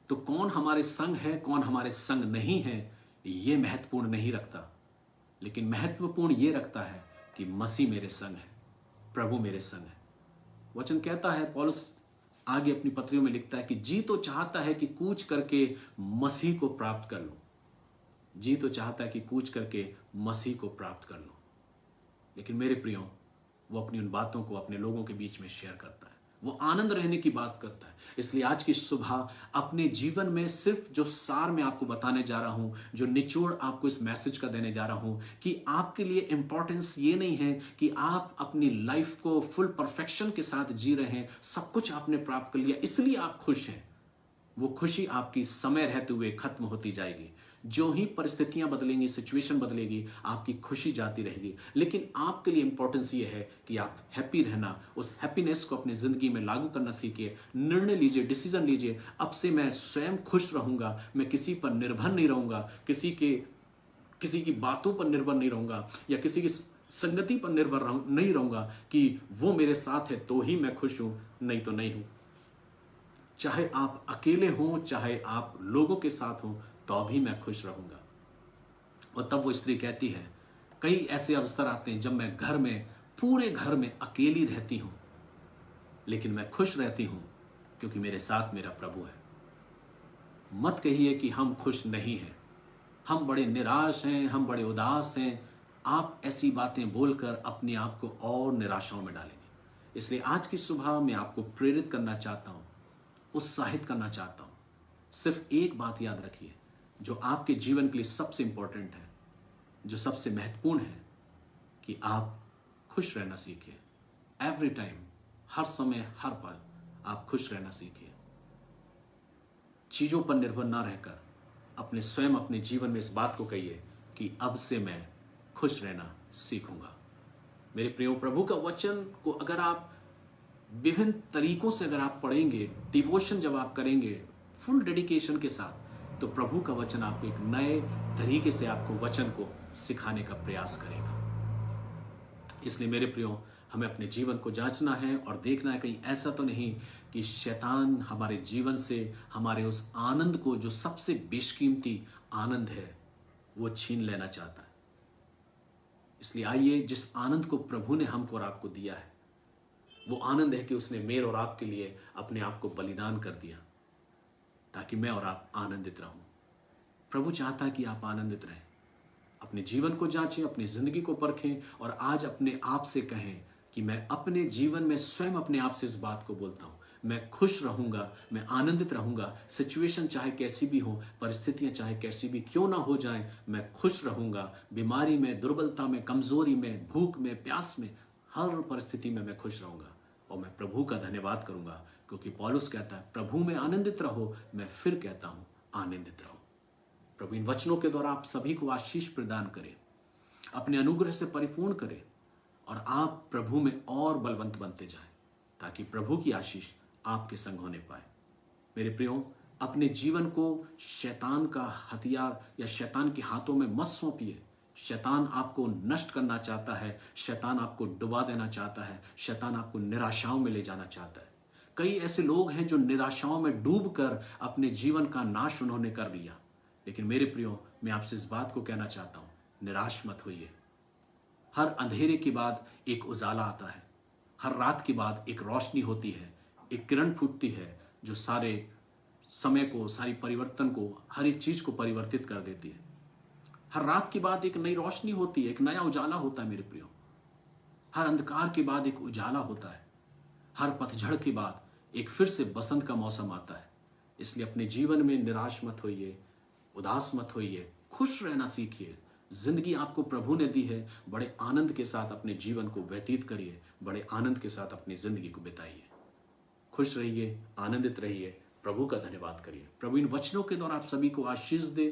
तो कौन हमारे संग है, कौन हमारे संग नहीं है, ये महत्वपूर्ण नहीं रखता, लेकिन महत्वपूर्ण ये रखता है कि मसीह मेरे संग है, प्रभु मेरे संग है। वचन कहता है, पौलुस आगे अपनी पत्रियों में लिखता है कि जी तो चाहता है कि कूच करके मसीह को प्राप्त कर लो। जी तो चाहता है कि कूच करके मसीह को प्राप्त कर लो, लेकिन मेरे प्रियो, वो अपनी उन बातों को अपने लोगों के बीच में शेयर करता है, वो आनंद रहने की बात करता है। इसलिए आज की सुबह अपने जीवन में सिर्फ जो सार मैं आपको बताने जा रहा हूं, जो निचोड़ आपको इस मैसेज का देने जा रहा हूं, कि आपके लिए इंपॉर्टेंस ये नहीं है कि आप अपनी लाइफ को फुल परफेक्शन के साथ जी रहे हैं, सब कुछ आपने प्राप्त कर लिया इसलिए आप खुश हैं। वो खुशी आपकी समय रहते हुए खत्म होती जाएगी। जो ही परिस्थितियां बदलेंगी, सिचुएशन बदलेगी, आपकी खुशी जाती रहेगी। लेकिन आपके लिए इंपॉर्टेंस ये है कि आप हैप्पी रहना, उस हैप्पीनेस को अपनी जिंदगी में लागू करना सीखिए। निर्णय लीजिए, डिसीजन लीजिए, अब से मैं स्वयं खुश रहूंगा, मैं किसी पर निर्भर नहीं रहूंगा, किसी की बातों पर निर्भर नहीं रहूंगा, या किसी की संगति पर निर्भर नहीं रहूंगा कि वो मेरे साथ है तो ही मैं खुश हूं, नहीं तो नहीं हूं। चाहे आप अकेले हों, चाहे आप लोगों के साथ हों, तो भी मैं खुश रहूंगा। और तब वो स्त्री कहती है, कई ऐसे अवसर आते हैं जब मैं घर में, पूरे घर में अकेली रहती हूं, लेकिन मैं खुश रहती हूं क्योंकि मेरे साथ मेरा प्रभु है। मत कहिए कि हम खुश नहीं हैं, हम बड़े निराश हैं, हम बड़े उदास हैं। आप ऐसी बातें बोलकर अपने आप को और निराशाओं में डालेंगे। इसलिए आज की सुबह मैं आपको प्रेरित करना चाहता हूं, उत्साहित करना चाहता हूं। सिर्फ एक बात याद रखिए, जो आपके जीवन के लिए सबसे इंपॉर्टेंट है, जो सबसे महत्वपूर्ण है, कि आप खुश रहना सीखिए। एवरी टाइम, हर समय, हर पल आप खुश रहना सीखिए। चीजों पर निर्भर ना रहकर अपने जीवन में इस बात को कहिए कि अब से मैं खुश रहना सीखूंगा। मेरे प्रियो, प्रभु का वचन को अगर आप विभिन्न तरीकों से अगर आप पढ़ेंगे, डिवोशन जब आप करेंगे फुल डेडिकेशन के साथ, तो प्रभु का वचन आपको एक नए तरीके से आपको वचन को सिखाने का प्रयास करेगा। इसलिए मेरे प्रियो, हमें अपने जीवन को जांचना है और देखना है कहीं ऐसा तो नहीं कि शैतान हमारे जीवन से हमारे उस आनंद को, जो सबसे बेशकीमती आनंद है, वो छीन लेना चाहता है। इसलिए आइए, जिस आनंद को प्रभु ने हमको और आपको दिया है, वो आनंद है कि उसने मेरे और आपके लिए अपने आप को बलिदान कर दिया ताकि मैं और आप आनंदित रहूं। प्रभु चाहता है कि आप आनंदित रहें। अपने जीवन को जांचें, अपनी जिंदगी को परखें और आज अपने आप से कहें कि मैं अपने जीवन में स्वयं अपने आप से इस बात को बोलता हूं, मैं खुश रहूंगा, मैं आनंदित रहूंगा। सिचुएशन चाहे कैसी भी हो, परिस्थितियां चाहे कैसी भी क्यों ना हो जाएं, मैं खुश रहूंगा। बीमारी में, दुर्बलता में, कमजोरी में, भूख में, प्यास में, हर परिस्थिति में मैं खुश रहूंगा और मैं प्रभु का धन्यवाद करूंगा, क्योंकि पौलुस कहता है, प्रभु में आनंदित रहो। मैं फिर कहता हूं, आनंदित रहो। प्रभु इन वचनों के द्वारा आप सभी को आशीष प्रदान करे, अपने अनुग्रह से परिपूर्ण करे और आप प्रभु में और बलवंत बनते जाएं, ताकि प्रभु की आशीष आपके संग होने पाए। मेरे प्रियो, अपने जीवन को शैतान का हथियार या शैतान के हाथों में मत सौंपिए। शैतान आपको नष्ट करना चाहता है, शैतान आपको डुबा देना चाहता है, शैतान आपको निराशाओं में ले जाना चाहता है। कई ऐसे लोग हैं जो निराशाओं में डूबकर अपने जीवन का नाश उन्होंने कर लिया। लेकिन मेरे प्रियो, मैं आपसे इस बात को कहना चाहता हूं, निराश मत होइए। हर अंधेरे के बाद एक उजाला आता है, हर रात के बाद एक रोशनी होती है, एक किरण फूटती है जो सारे समय को, सारी परिवर्तन को, हर एक चीज को परिवर्तित कर देती है। हर रात के बाद एक नई रोशनी होती है, एक नया उजाला होता है मेरे प्रियो। हर अंधकार के बाद एक उजाला होता है, हर पतझड़ के बाद एक फिर से बसंत का मौसम आता है। इसलिए अपने जीवन में निराश मत होइए, उदास मत होइए, खुश रहना सीखिए। जिंदगी आपको प्रभु ने दी है, बड़े आनंद के साथ अपने जीवन को व्यतीत करिए, बड़े आनंद के साथ अपनी जिंदगी को बिताइए। खुश रहिए, आनंदित रहिए, प्रभु का धन्यवाद करिए। प्रभु इन वचनों के द्वारा आप सभी को आशीष दे।